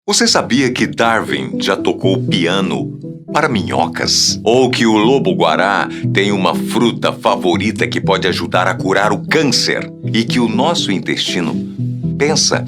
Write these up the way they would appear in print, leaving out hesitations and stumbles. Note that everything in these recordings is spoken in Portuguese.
Você sabia que Darwin já tocou piano para minhocas? Ou que o lobo-guará tem uma fruta favorita que pode ajudar a curar o câncer? E que o nosso intestino pensa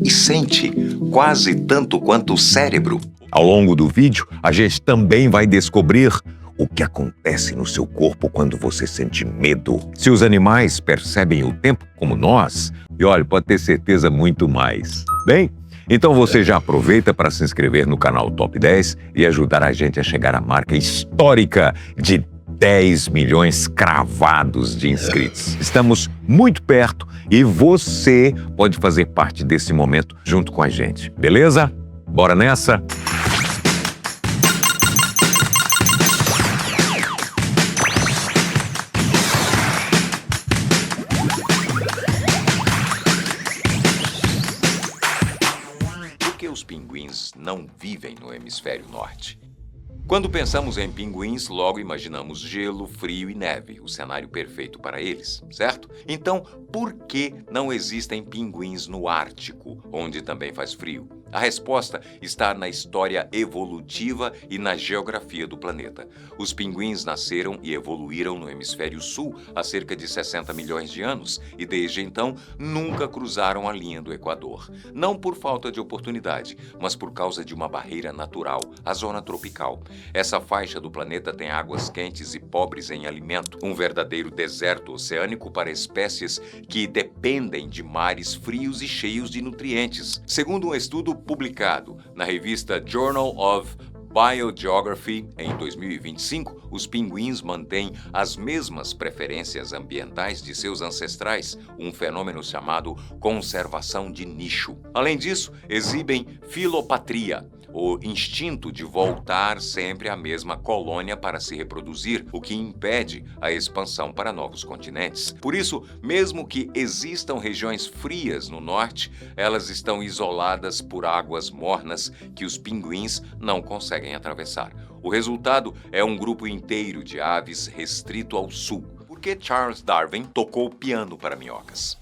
e sente quase tanto quanto o cérebro? Ao longo do vídeo, a gente também vai descobrir o que acontece no seu corpo quando você sente medo. Se os animais percebem o tempo como nós, e olha, pode ter certeza muito mais. Bem, então você já aproveita para se inscrever no canal Top 10 e ajudar a gente a chegar à marca histórica de 10 milhões cravados de inscritos. Estamos muito perto e você pode fazer parte desse momento junto com a gente, beleza? Bora nessa? Por que os pinguins não vivem no hemisfério norte? Quando pensamos em pinguins, logo imaginamos gelo, frio e neve, o cenário perfeito para eles, certo? Então, por que não existem pinguins no Ártico, onde também faz frio? A resposta está na história evolutiva e na geografia do planeta. Os pinguins nasceram e evoluíram no hemisfério sul há cerca de 60 milhões de anos e desde então nunca cruzaram a linha do Equador. Não por falta de oportunidade, mas por causa de uma barreira natural, a zona tropical. Essa faixa do planeta tem águas quentes e pobres em alimento, um verdadeiro deserto oceânico para espécies que dependem de mares frios e cheios de nutrientes. Segundo um estudo publicado na revista Journal of Biogeography, em 2025, os pinguins mantêm as mesmas preferências ambientais de seus ancestrais, um fenômeno chamado conservação de nicho. Além disso, exibem filopatria, o instinto de voltar sempre à mesma colônia para se reproduzir, o que impede a expansão para novos continentes. Por isso, mesmo que existam regiões frias no norte, elas estão isoladas por águas mornas que os pinguins não conseguem atravessar. O resultado é um grupo inteiro de aves restrito ao sul. Por que Charles Darwin tocou piano para minhocas?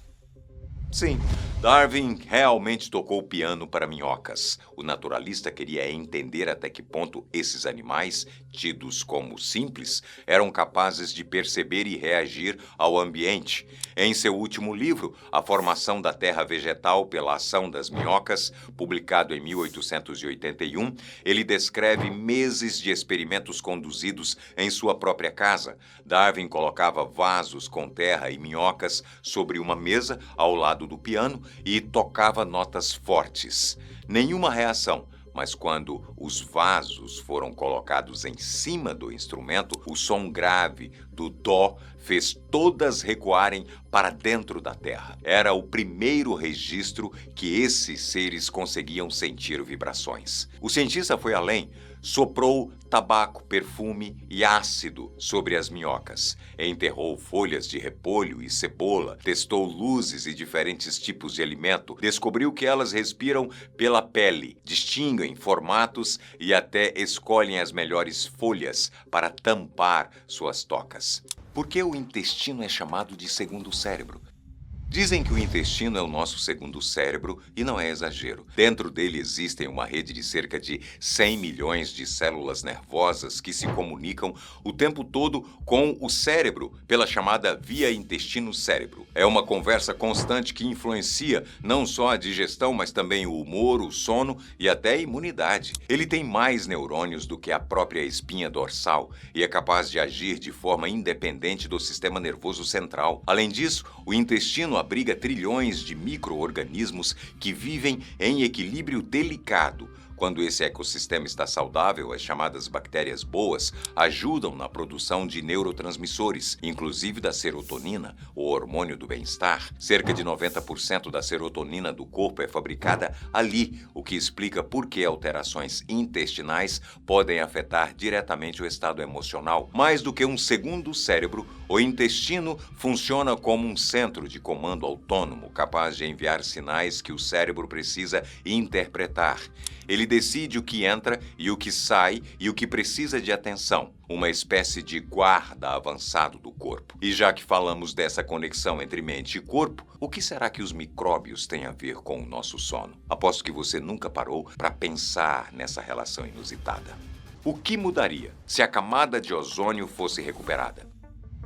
Sim, Darwin realmente tocou piano para minhocas. O naturalista queria entender até que ponto esses animais, tidos como simples, eram capazes de perceber e reagir ao ambiente. Em seu último livro, A Formação da Terra Vegetal pela Ação das Minhocas, publicado em 1881, ele descreve meses de experimentos conduzidos em sua própria casa. Darwin colocava vasos com terra e minhocas sobre uma mesa ao lado do piano e tocava notas fortes. Nenhuma reação, mas quando os vasos foram colocados em cima do instrumento, o som grave do dó fez todas recuarem para dentro da terra. Era o primeiro registro que esses seres conseguiam sentir vibrações. O cientista foi além. Soprou tabaco, perfume e ácido sobre as minhocas. Enterrou folhas de repolho e cebola. Testou luzes e diferentes tipos de alimento. Descobriu que elas respiram pela pele, distinguem formatos e até escolhem as melhores folhas para tampar suas tocas. Por que o intestino é chamado de segundo cérebro? Dizem que o intestino é o nosso segundo cérebro e não é exagero. Dentro dele existem uma rede de cerca de 100 milhões de células nervosas que se comunicam o tempo todo com o cérebro pela chamada via intestino-cérebro. É uma conversa constante que influencia não só a digestão, mas também o humor, o sono e até a imunidade. Ele tem mais neurônios do que a própria espinha dorsal e é capaz de agir de forma independente do sistema nervoso central. Além disso, o intestino abriga trilhões de micro-organismos que vivem em equilíbrio delicado. Quando esse ecossistema está saudável, as chamadas bactérias boas ajudam na produção de neurotransmissores, inclusive da serotonina, o hormônio do bem-estar. Cerca de 90% da serotonina do corpo é fabricada ali, o que explica por que alterações intestinais podem afetar diretamente o estado emocional. Mais do que um segundo cérebro, o intestino funciona como um centro de comando autônomo, capaz de enviar sinais que o cérebro precisa interpretar. Ele decide o que entra e o que sai e o que precisa de atenção, uma espécie de guarda avançado do corpo. E já que falamos dessa conexão entre mente e corpo, o que será que os micróbios têm a ver com o nosso sono? Aposto que você nunca parou para pensar nessa relação inusitada. O que mudaria se a camada de ozônio fosse recuperada?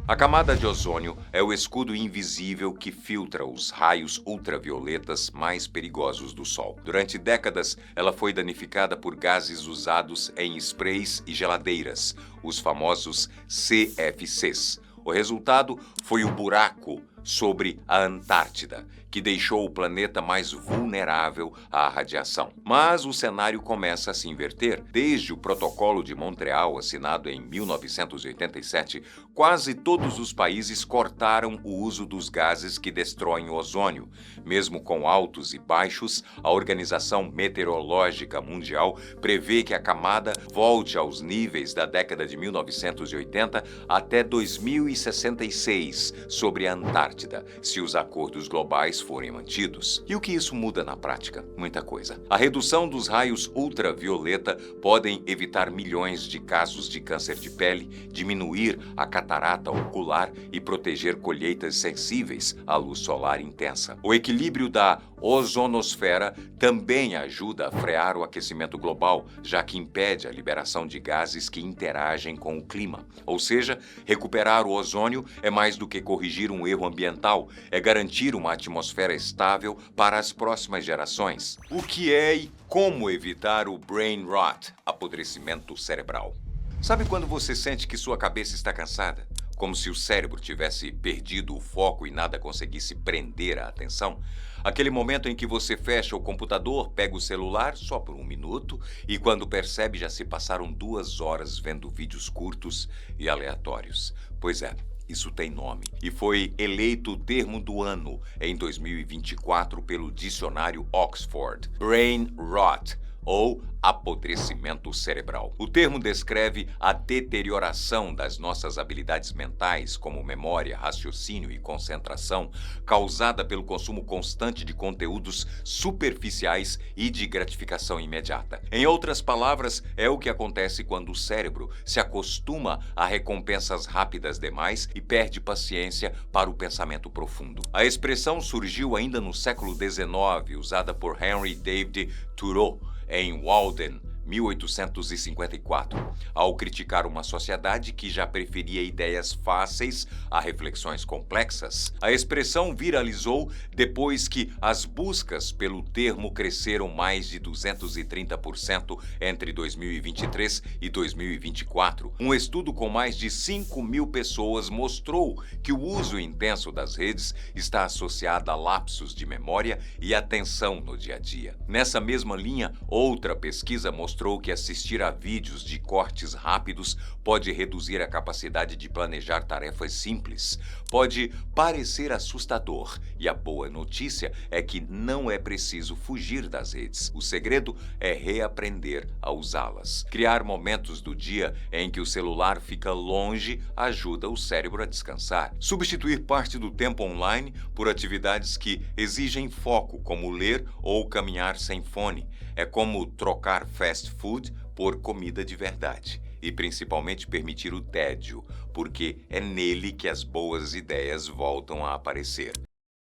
A camada de ozônio é o escudo invisível que filtra os raios ultravioletas mais perigosos do Sol. Durante décadas, ela foi danificada por gases usados em sprays e geladeiras, os famosos CFCs. O resultado foi o buraco sobre a Antártida, que deixou o planeta mais vulnerável à radiação. Mas o cenário começa a se inverter. Desde o Protocolo de Montreal, assinado em 1987, quase todos os países cortaram o uso dos gases que destroem o ozônio. Mesmo com altos e baixos, a Organização Meteorológica Mundial prevê que a camada volte aos níveis da década de 1980 até 2066 sobre a Antártida, se os acordos globais forem mantidos. E o que isso muda na prática? Muita coisa. A redução dos raios ultravioleta podem evitar milhões de casos de câncer de pele, diminuir a catarata ocular e proteger colheitas sensíveis à luz solar intensa. O equilíbrio da ozonosfera também ajuda a frear o aquecimento global, já que impede a liberação de gases que interagem com o clima. Ou seja, recuperar o ozônio é mais do que corrigir um erro ambiental, é garantir uma atmosfera estável para as próximas gerações. O que é e como evitar o brain rot, apodrecimento cerebral? Sabe quando você sente que sua cabeça está cansada? Como se o cérebro tivesse perdido o foco e nada conseguisse prender a atenção? Aquele momento em que você fecha o computador, pega o celular só por 1 minuto e quando percebe já se passaram 2 horas vendo vídeos curtos e aleatórios. Pois é. Isso tem nome e foi eleito o termo do ano em 2024 pelo dicionário Oxford. Brain rot, ou apodrecimento cerebral. O termo descreve a deterioração das nossas habilidades mentais, como memória, raciocínio e concentração, causada pelo consumo constante de conteúdos superficiais e de gratificação imediata. Em outras palavras, é o que acontece quando o cérebro se acostuma a recompensas rápidas demais e perde paciência para o pensamento profundo. A expressão surgiu ainda no século XIX, usada por Henry David Thoreau, em Walden, 1854, ao criticar uma sociedade que já preferia ideias fáceis a reflexões complexas. A expressão viralizou depois que as buscas pelo termo cresceram mais de 230% entre 2023 e 2024. Um estudo com mais de 5.000 pessoas mostrou que o uso intenso das redes está associado a lapsos de memória e atenção no dia a dia. Nessa mesma linha, outra pesquisa mostrou que assistir a vídeos de cortes rápidos pode reduzir a capacidade de planejar tarefas simples. Pode parecer assustador, e a boa notícia é que não é preciso fugir das redes. O segredo é reaprender a usá-las. Criar momentos do dia em que o celular fica longe ajuda o cérebro a descansar. Substituir parte do tempo online por atividades que exigem foco, como ler ou caminhar sem fone. É como trocar fast food por comida de verdade. E principalmente permitir o tédio, porque é nele que as boas ideias voltam a aparecer.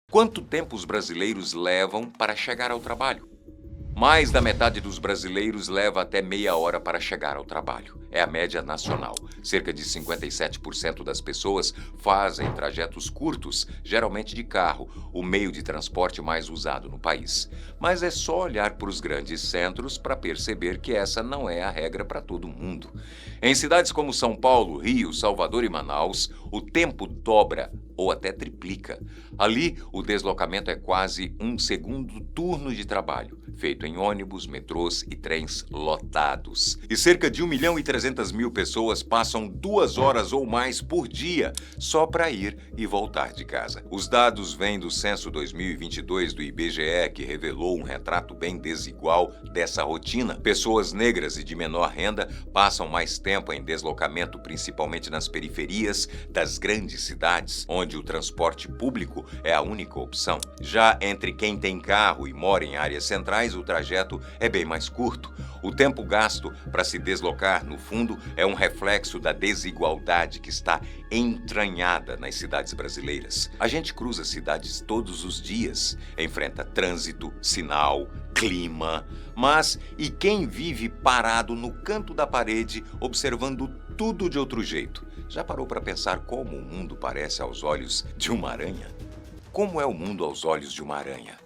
Quanto tempo os brasileiros levam para chegar ao trabalho? Mais da metade dos brasileiros leva até meia hora para chegar ao trabalho. É a média nacional. Cerca de 57% das pessoas fazem trajetos curtos, geralmente de carro, o meio de transporte mais usado no país. Mas é só olhar para os grandes centros para perceber que essa não é a regra para todo mundo. Em cidades como São Paulo, Rio, Salvador e Manaus, o tempo dobra ou até triplica. Ali, o deslocamento é quase um segundo turno de trabalho, feito em ônibus, metrôs e trens lotados. E cerca de 1.300.000 300 mil pessoas passam 2 horas ou mais por dia só para ir e voltar de casa. Os dados vêm do Censo 2022 do IBGE, que revelou um retrato bem desigual dessa rotina. Pessoas negras e de menor renda passam mais tempo em deslocamento, principalmente nas periferias das grandes cidades, onde o transporte público é a única opção. Já entre quem tem carro e mora em áreas centrais, o trajeto é bem mais curto. O tempo gasto para se deslocar, no fundo, é um reflexo da desigualdade que está entranhada nas cidades brasileiras. A gente cruza cidades todos os dias, enfrenta trânsito, sinal, clima, mas e quem vive parado no canto da parede, observando tudo de outro jeito? Já parou para pensar como o mundo parece aos olhos de uma aranha? Como é o mundo aos olhos de uma aranha?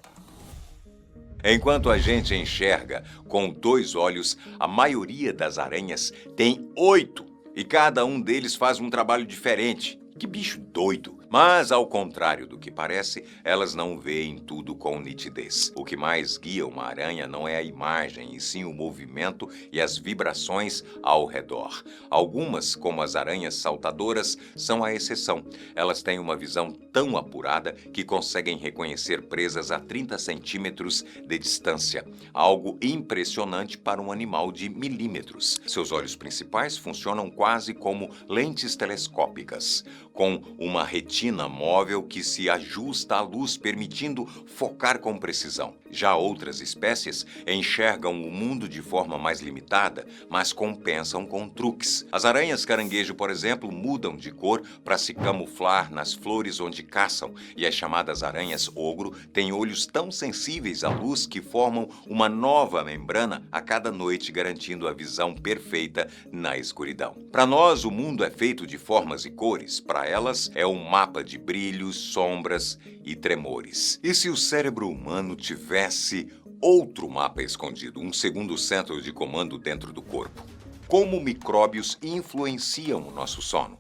Enquanto a gente enxerga com 2 olhos, a maioria das aranhas tem 8 e cada um deles faz um trabalho diferente. Que bicho doido! Mas, ao contrário do que parece, elas não veem tudo com nitidez. O que mais guia uma aranha não é a imagem, e sim o movimento e as vibrações ao redor. Algumas, como as aranhas saltadoras, são a exceção. Elas têm uma visão tão apurada que conseguem reconhecer presas a 30 centímetros de distância, algo impressionante para um animal de milímetros. Seus olhos principais funcionam quase como lentes telescópicas, com uma retina móvel que se ajusta à luz, permitindo focar com precisão. Já outras espécies enxergam o mundo de forma mais limitada, mas compensam com truques. As aranhas caranguejo, por exemplo, mudam de cor para se camuflar nas flores onde caçam, e as chamadas aranhas ogro têm olhos tão sensíveis à luz que formam uma nova membrana a cada noite, garantindo a visão perfeita na escuridão. Para nós, o mundo é feito de formas e cores. Para elas, é um mapa de brilhos, sombras e tremores. E se o cérebro humano tivesse outro mapa escondido, um segundo centro de comando dentro do corpo? Como micróbios influenciam o nosso sono?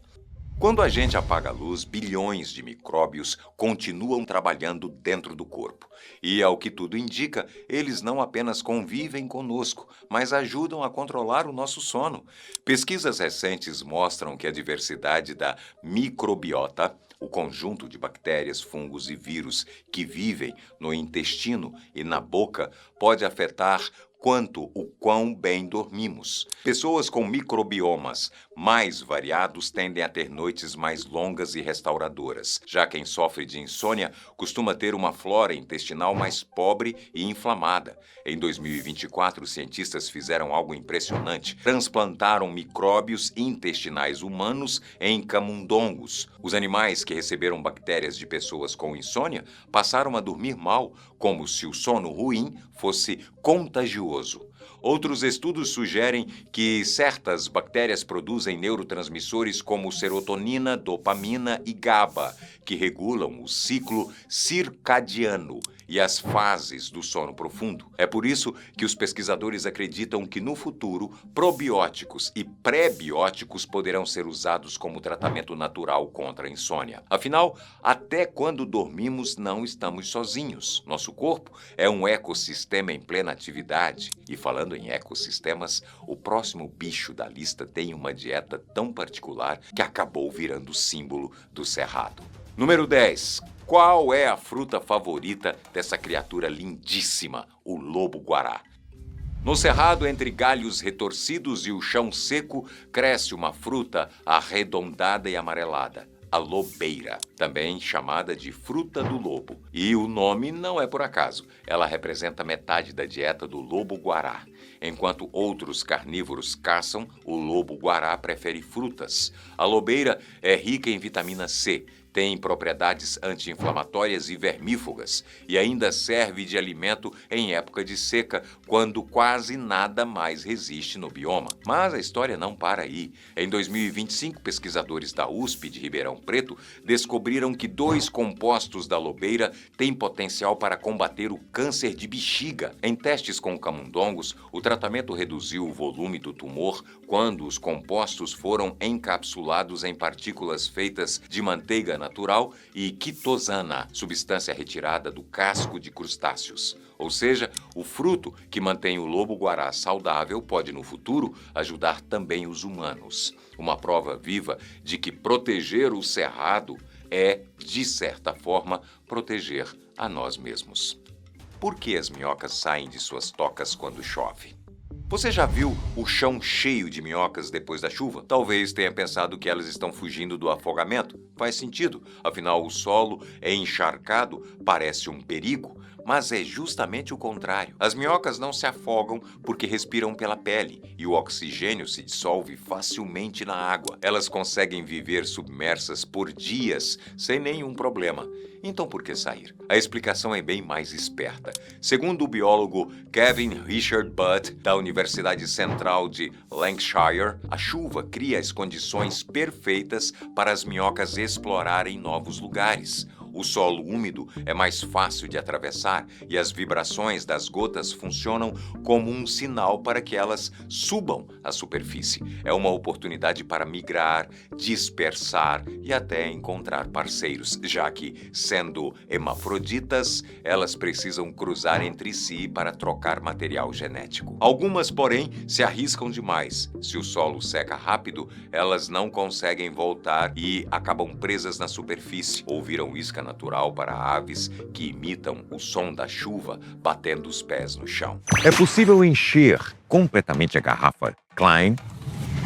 Quando a gente apaga a luz, bilhões de micróbios continuam trabalhando dentro do corpo. E, ao que tudo indica, eles não apenas convivem conosco, mas ajudam a controlar o nosso sono. Pesquisas recentes mostram que a diversidade da microbiota, o conjunto de bactérias, fungos e vírus que vivem no intestino e na boca, pode afetar o quão bem dormimos. Pessoas com microbiomas mais variados tendem a ter noites mais longas e restauradoras. Já quem sofre de insônia costuma ter uma flora intestinal mais pobre e inflamada. Em 2024, os cientistas fizeram algo impressionante. Transplantaram micróbios intestinais humanos em camundongos. Os animais que receberam bactérias de pessoas com insônia passaram a dormir mal, como se o sono ruim fosse contagioso. Outros estudos sugerem que certas bactérias produzem neurotransmissores como serotonina, dopamina e GABA, que regulam o ciclo circadiano e as fases do sono profundo. É por isso que os pesquisadores acreditam que, no futuro, probióticos e pré-bióticos poderão ser usados como tratamento natural contra a insônia. Afinal, até quando dormimos, não estamos sozinhos. Nosso corpo é um ecossistema em plena atividade. E falando em ecossistemas, o próximo bicho da lista tem uma dieta tão particular que acabou virando símbolo do Cerrado. Número 10. Qual é a fruta favorita dessa criatura lindíssima, o lobo-guará? No cerrado, entre galhos retorcidos e o chão seco, cresce uma fruta arredondada e amarelada, a lobeira, também chamada de fruta do lobo. E o nome não é por acaso. Ela representa metade da dieta do lobo-guará. Enquanto outros carnívoros caçam, o lobo-guará prefere frutas. A lobeira é rica em vitamina C, tem propriedades anti-inflamatórias e vermífugas e ainda serve de alimento em época de seca, quando quase nada mais resiste no bioma. Mas a história não para aí. Em 2025, pesquisadores da USP de Ribeirão Preto descobriram que 2 compostos da lobeira têm potencial para combater o câncer de bexiga. Em testes com camundongos, o tratamento reduziu o volume do tumor quando os compostos foram encapsulados em partículas feitas de manteiga natural, e quitosana, substância retirada do casco de crustáceos. Ou seja, o fruto que mantém o lobo-guará saudável pode, no futuro, ajudar também os humanos. Uma prova viva de que proteger o cerrado é, de certa forma, proteger a nós mesmos. Por que as minhocas saem de suas tocas quando chove? Você já viu o chão cheio de minhocas depois da chuva? Talvez tenha pensado que elas estão fugindo do afogamento. Faz sentido, afinal o solo é encharcado, parece um perigo, mas é justamente o contrário. As minhocas não se afogam porque respiram pela pele e o oxigênio se dissolve facilmente na água. Elas conseguem viver submersas por dias sem nenhum problema. Então por que sair? A explicação é bem mais esperta. Segundo o biólogo Kevin Richard Budd, da Universidade Central de Lancashire, a chuva cria as condições perfeitas para as minhocas explorarem novos lugares. O solo úmido é mais fácil de atravessar e as vibrações das gotas funcionam como um sinal para que elas subam à superfície. É uma oportunidade para migrar, dispersar e até encontrar parceiros, já que, sendo hermafroditas, elas precisam cruzar entre si para trocar material genético. Algumas, porém, se arriscam demais. Se o solo seca rápido, elas não conseguem voltar e acabam presas na superfície ou viram isca natural para aves que imitam o som da chuva batendo os pés no chão. É possível encher completamente a garrafa Klein?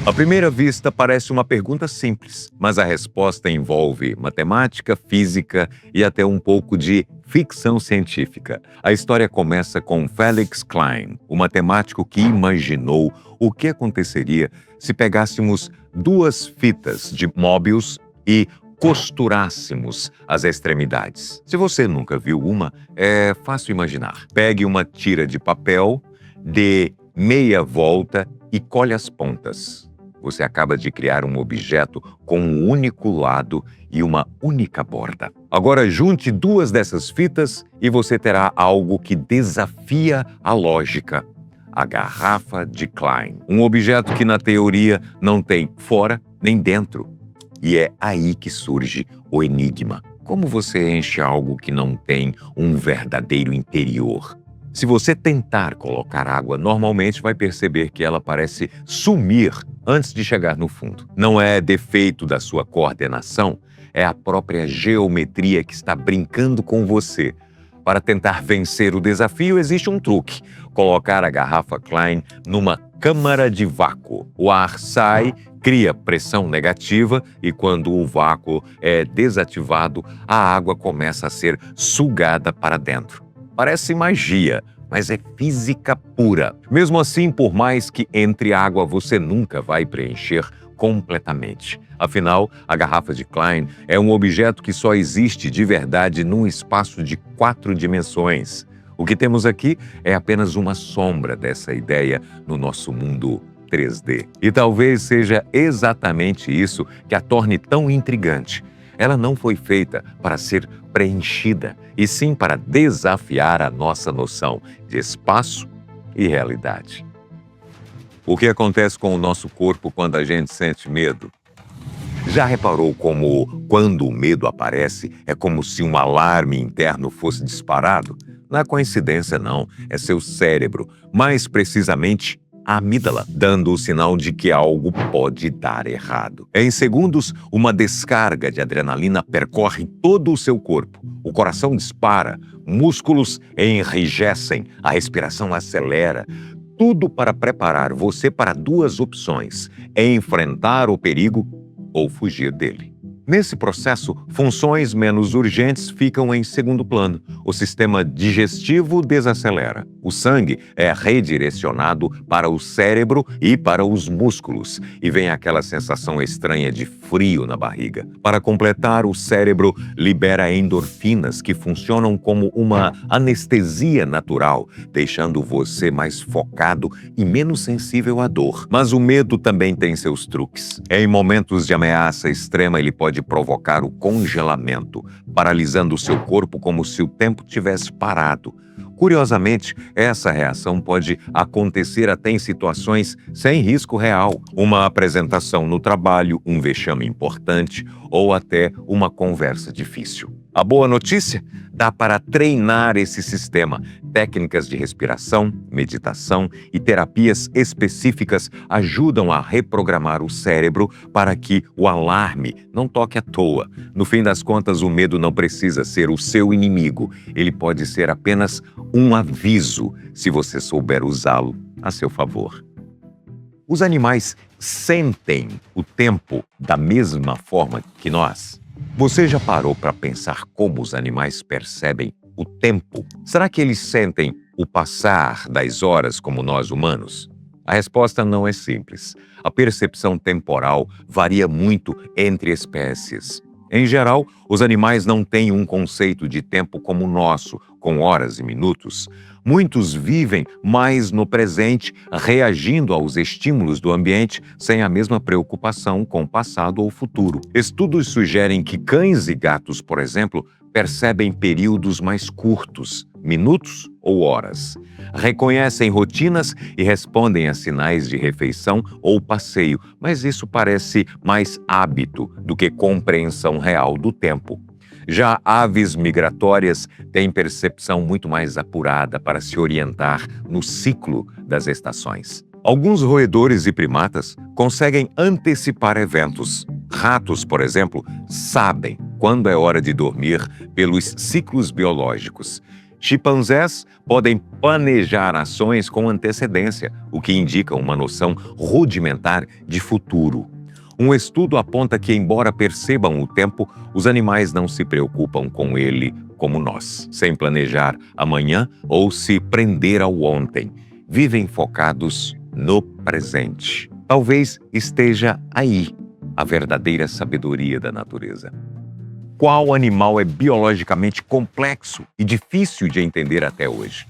À primeira vista, parece uma pergunta simples, mas a resposta envolve matemática, física e até um pouco de ficção científica. A história começa com Felix Klein, o matemático que imaginou o que aconteceria se pegássemos duas fitas de Möbius e costurássemos as extremidades. Se você nunca viu uma, é fácil imaginar. Pegue uma tira de papel, dê meia volta e colhe as pontas. Você acaba de criar um objeto com um único lado e uma única borda. Agora junte duas dessas fitas e você terá algo que desafia a lógica. A garrafa de Klein. Um objeto que, na teoria, não tem fora nem dentro. E é aí que surge o enigma. Como você enche algo que não tem um verdadeiro interior? Se você tentar colocar água, normalmente vai perceber que ela parece sumir antes de chegar no fundo. Não é defeito da sua coordenação, é a própria geometria que está brincando com você. Para tentar vencer o desafio, existe um truque: colocar a garrafa Klein numa câmara de vácuo. O ar sai, cria pressão negativa e quando o vácuo é desativado, a água começa a ser sugada para dentro. Parece magia, mas é física pura. Mesmo assim, por mais que entre água, você nunca vai preencher completamente. Afinal, a garrafa de Klein é um objeto que só existe de verdade num espaço de 4 dimensões. O que temos aqui é apenas uma sombra dessa ideia no nosso mundo 3D. E talvez seja exatamente isso que a torne tão intrigante. Ela não foi feita para ser preenchida, e sim para desafiar a nossa noção de espaço e realidade. O que acontece com o nosso corpo quando a gente sente medo? Já reparou como, quando o medo aparece, é como se um alarme interno fosse disparado? Não é coincidência, não. É seu cérebro, mais precisamente a amígdala, dando o sinal de que algo pode dar errado. Em segundos, uma descarga de adrenalina percorre todo o seu corpo. O coração dispara, músculos enrijecem, a respiração acelera. Tudo para preparar você para duas opções: enfrentar o perigo ou fugir dele. Nesse processo, funções menos urgentes ficam em segundo plano. O sistema digestivo desacelera. O sangue é redirecionado para o cérebro e para os músculos, e vem aquela sensação estranha de frio na barriga. Para completar, o cérebro libera endorfinas que funcionam como uma anestesia natural, deixando você mais focado e menos sensível à dor. Mas o medo também tem seus truques. Em momentos de ameaça extrema, ele pode provocar o congelamento, paralisando o seu corpo como se o tempo tivesse parado. Curiosamente, essa reação pode acontecer até em situações sem risco real. Uma apresentação no trabalho, um vexame importante ou até uma conversa difícil. A boa notícia? Dá para treinar esse sistema. Técnicas de respiração, meditação e terapias específicas ajudam a reprogramar o cérebro para que o alarme não toque à toa. No fim das contas, o medo não precisa ser o seu inimigo. Ele pode ser apenas um aviso, se você souber usá-lo a seu favor. Os animais sentem o tempo da mesma forma que nós? Você já parou para pensar como os animais percebem o tempo? Será que eles sentem o passar das horas como nós humanos? A resposta não é simples. A percepção temporal varia muito entre espécies. Em geral, os animais não têm um conceito de tempo como o nosso, com horas e minutos. Muitos vivem mais no presente, reagindo aos estímulos do ambiente sem a mesma preocupação com o passado ou o futuro. Estudos sugerem que cães e gatos, por exemplo, percebem períodos mais curtos, minutos ou horas. Reconhecem rotinas e respondem a sinais de refeição ou passeio, mas isso parece mais hábito do que compreensão real do tempo. Já aves migratórias têm percepção muito mais apurada para se orientar no ciclo das estações. Alguns roedores e primatas conseguem antecipar eventos. Ratos, por exemplo, sabem quando é hora de dormir pelos ciclos biológicos. Chimpanzés podem planejar ações com antecedência, o que indica uma noção rudimentar de futuro. Um estudo aponta que, embora percebam o tempo, os animais não se preocupam com ele como nós, sem planejar amanhã ou se prender ao ontem. Vivem focados no presente. Talvez esteja aí a verdadeira sabedoria da natureza. Qual animal é biologicamente complexo e difícil de entender até hoje?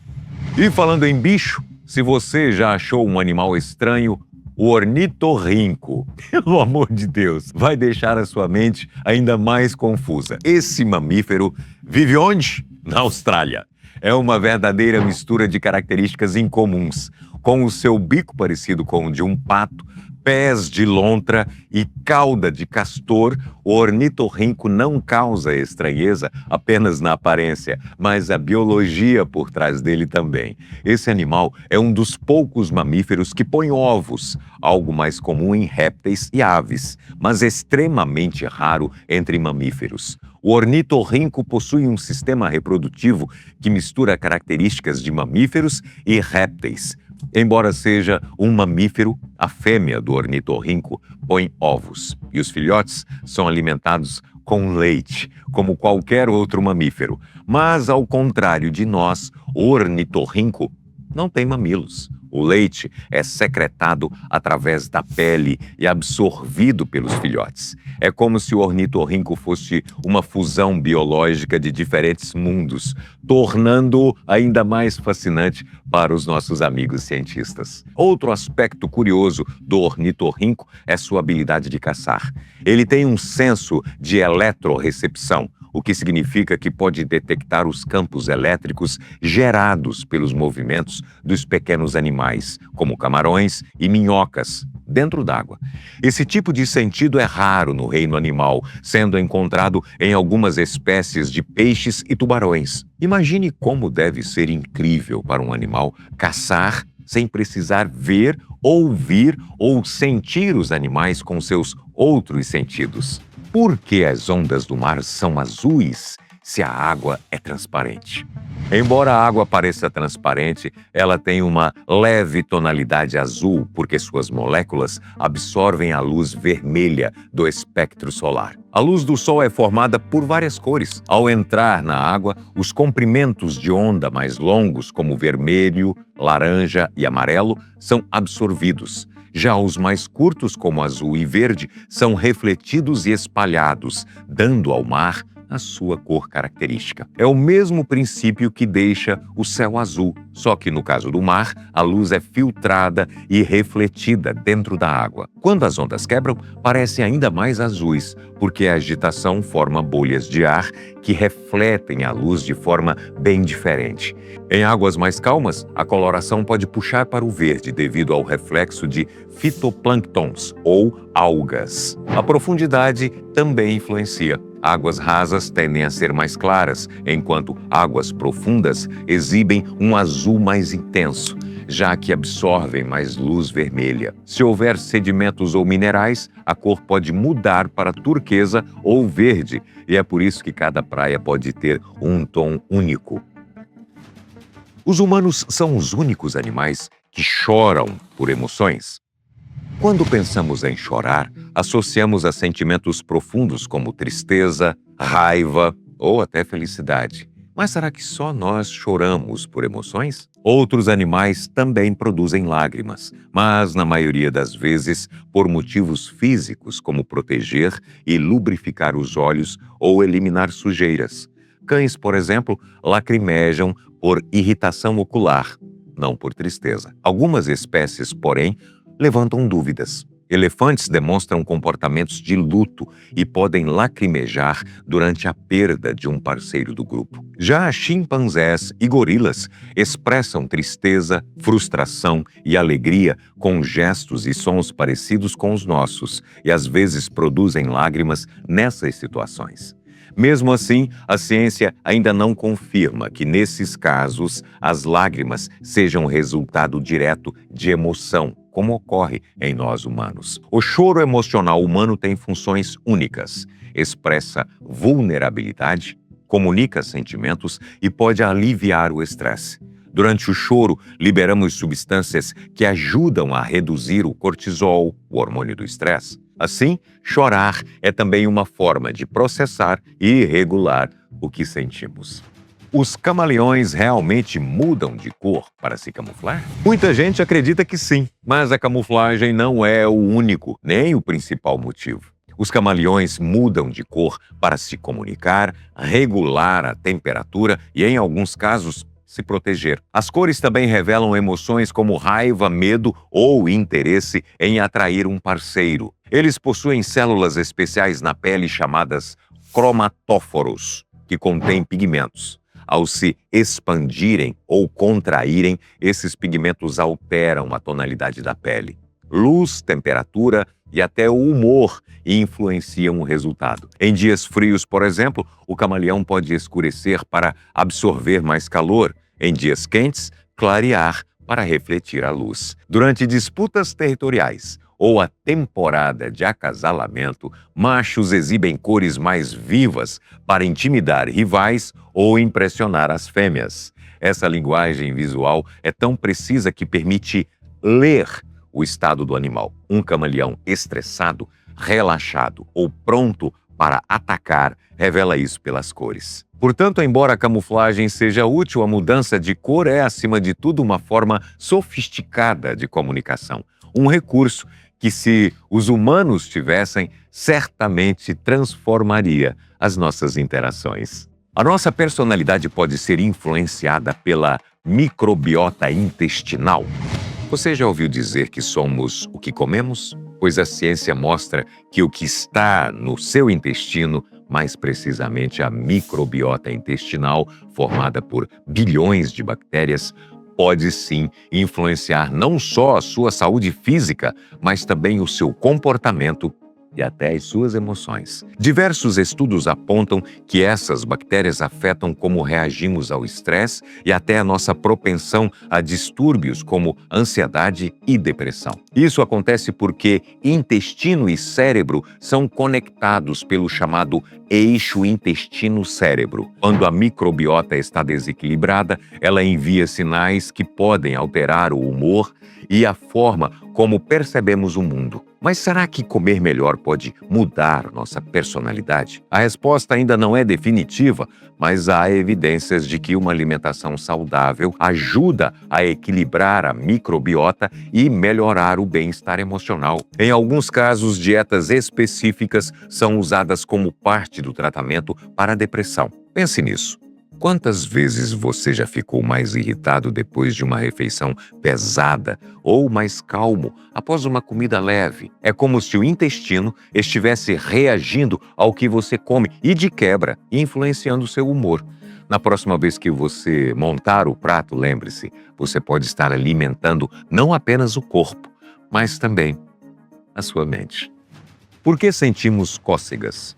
E falando em bicho, se você já achou um animal estranho, o ornitorrinco, pelo amor de Deus, vai deixar a sua mente ainda mais confusa. Esse mamífero vive onde? Na Austrália. É uma verdadeira mistura de características incomuns, com o seu bico parecido com o de um pato, pés de lontra e cauda de castor. O ornitorrinco não causa estranheza apenas na aparência, mas a biologia por trás dele também. Esse animal é um dos poucos mamíferos que põe ovos, algo mais comum em répteis e aves, mas extremamente raro entre mamíferos. O ornitorrinco possui um sistema reprodutivo que mistura características de mamíferos e répteis. Embora seja um mamífero, a fêmea do ornitorrinco põe ovos e os filhotes são alimentados com leite, como qualquer outro mamífero. Mas, ao contrário de nós, o ornitorrinco não tem mamilos. O leite é secretado através da pele e absorvido pelos filhotes. É como se o ornitorrinco fosse uma fusão biológica de diferentes mundos, tornando-o ainda mais fascinante para os nossos amigos cientistas. Outro aspecto curioso do ornitorrinco é sua habilidade de caçar. Ele tem um senso de eletrorecepção, o que significa que pode detectar os campos elétricos gerados pelos movimentos dos pequenos animais, como camarões e minhocas, dentro d'água. Esse tipo de sentido é raro no reino animal, sendo encontrado em algumas espécies de peixes e tubarões. Imagine como deve ser incrível para um animal caçar sem precisar ver, ouvir ou sentir os animais com seus outros sentidos. Por que as ondas do mar são azuis se a água é transparente? Embora a água pareça transparente, ela tem uma leve tonalidade azul porque suas moléculas absorvem a luz vermelha do espectro solar. A luz do sol é formada por várias cores. Ao entrar na água, os comprimentos de onda mais longos, como vermelho, laranja e amarelo, são absorvidos. Já os mais curtos, como azul e verde, são refletidos e espalhados, dando ao mar a sua cor característica. É o mesmo princípio que deixa o céu azul Só que no caso do mar, a luz é filtrada e refletida dentro da água. Quando as ondas quebram, parecem ainda mais azuis, porque a agitação forma bolhas de ar que refletem a luz de forma bem diferente. Em águas mais calmas, a coloração pode puxar para o verde devido ao reflexo de fitoplânctons ou algas. A profundidade também influencia. Águas rasas tendem a ser mais claras, enquanto águas profundas exibem um azul mais intenso, já que absorvem mais luz vermelha. Se houver sedimentos ou minerais, a cor pode mudar para turquesa ou verde, e é por isso que cada praia pode ter um tom único. Os humanos são os únicos animais que choram por emoções. Quando pensamos em chorar, associamos a sentimentos profundos como tristeza, raiva ou até felicidade. Mas será que só nós choramos por emoções? Outros animais também produzem lágrimas, mas na maioria das vezes por motivos físicos, como proteger e lubrificar os olhos ou eliminar sujeiras. Cães, por exemplo, lacrimejam por irritação ocular, não por tristeza. Algumas espécies, porém, levantam dúvidas. Elefantes demonstram comportamentos de luto e podem lacrimejar durante a perda de um parceiro do grupo. Já chimpanzés e gorilas expressam tristeza, frustração e alegria com gestos e sons parecidos com os nossos e às vezes produzem lágrimas nessas situações. Mesmo assim, a ciência ainda não confirma que, nesses casos, as lágrimas sejam resultado direto de emoção, como ocorre em nós humanos. O choro emocional humano tem funções únicas. Expressa vulnerabilidade, comunica sentimentos e pode aliviar o estresse. Durante o choro, liberamos substâncias que ajudam a reduzir o cortisol, o hormônio do estresse. Assim, chorar é também uma forma de processar e regular o que sentimos. Os camaleões realmente mudam de cor para se camuflar? Muita gente acredita que sim, mas a camuflagem não é o único, nem o principal motivo. Os camaleões mudam de cor para se comunicar, regular a temperatura e, em alguns casos, se proteger. As cores também revelam emoções como raiva, medo ou interesse em atrair um parceiro. Eles possuem células especiais na pele chamadas cromatóforos, que contêm pigmentos. Ao se expandirem ou contraírem, esses pigmentos alteram a tonalidade da pele. Luz, temperatura e até o humor influenciam o resultado. Em dias frios, por exemplo, o camaleão pode escurecer para absorver mais calor. Em dias quentes, clarear para refletir a luz. Durante disputas territoriais ou a temporada de acasalamento, machos exibem cores mais vivas para intimidar rivais ou impressionar as fêmeas. Essa linguagem visual é tão precisa que permite ler o estado do animal. Um camaleão estressado, relaxado ou pronto para atacar revela isso pelas cores. Portanto, embora a camuflagem seja útil, a mudança de cor é, acima de tudo, uma forma sofisticada de comunicação. Um recurso que, se os humanos tivessem, certamente transformaria as nossas interações. A nossa personalidade pode ser influenciada pela microbiota intestinal. Você já ouviu dizer que somos o que comemos? Pois a ciência mostra que o que está no seu intestino, mais precisamente a microbiota intestinal, formada por bilhões de bactérias, pode sim influenciar não só a sua saúde física, mas também o seu comportamento e até as suas emoções. Diversos estudos apontam que essas bactérias afetam como reagimos ao estresse e até a nossa propensão a distúrbios como ansiedade e depressão. Isso acontece porque intestino e cérebro são conectados pelo chamado eixo intestino-cérebro. Quando a microbiota está desequilibrada, ela envia sinais que podem alterar o humor e a forma como percebemos o mundo. Mas será que comer melhor pode mudar nossa personalidade? A resposta ainda não é definitiva, mas há evidências de que uma alimentação saudável ajuda a equilibrar a microbiota e melhorar o bem-estar emocional. Em alguns casos, dietas específicas são usadas como parte do tratamento para a depressão. Pense nisso. Quantas vezes você já ficou mais irritado depois de uma refeição pesada ou mais calmo após uma comida leve? É como se o intestino estivesse reagindo ao que você come e, de quebra, influenciando o seu humor. Na próxima vez que você montar o prato, lembre-se, você pode estar alimentando não apenas o corpo, mas também a sua mente. Por que sentimos cócegas?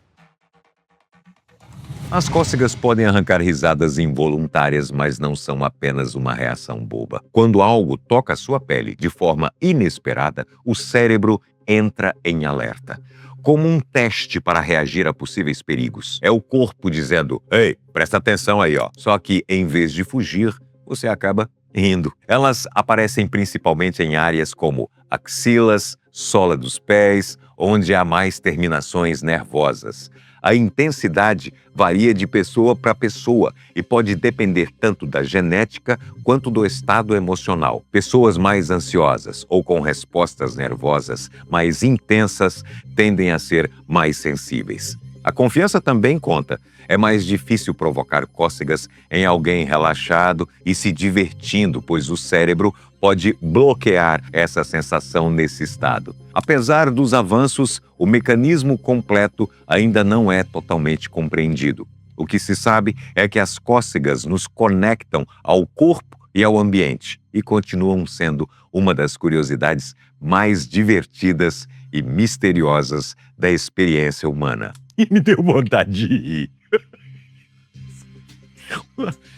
As cócegas podem arrancar risadas involuntárias, mas não são apenas uma reação boba. Quando algo toca a sua pele de forma inesperada, o cérebro entra em alerta. Como um teste para reagir a possíveis perigos. É o corpo dizendo, ei, presta atenção aí, ó. Só que, em vez de fugir, você acaba rindo. Elas aparecem principalmente em áreas como axilas, sola dos pés, onde há mais terminações nervosas. A intensidade varia de pessoa para pessoa e pode depender tanto da genética quanto do estado emocional. Pessoas mais ansiosas ou com respostas nervosas mais intensas tendem a ser mais sensíveis. A confiança também conta. É mais difícil provocar cócegas em alguém relaxado e se divertindo, pois o cérebro pode bloquear essa sensação nesse estado. Apesar dos avanços, o mecanismo completo ainda não é totalmente compreendido. O que se sabe é que as cócegas nos conectam ao corpo e ao ambiente e continuam sendo uma das curiosidades mais divertidas e misteriosas da experiência humana. E me deu vontade de rir.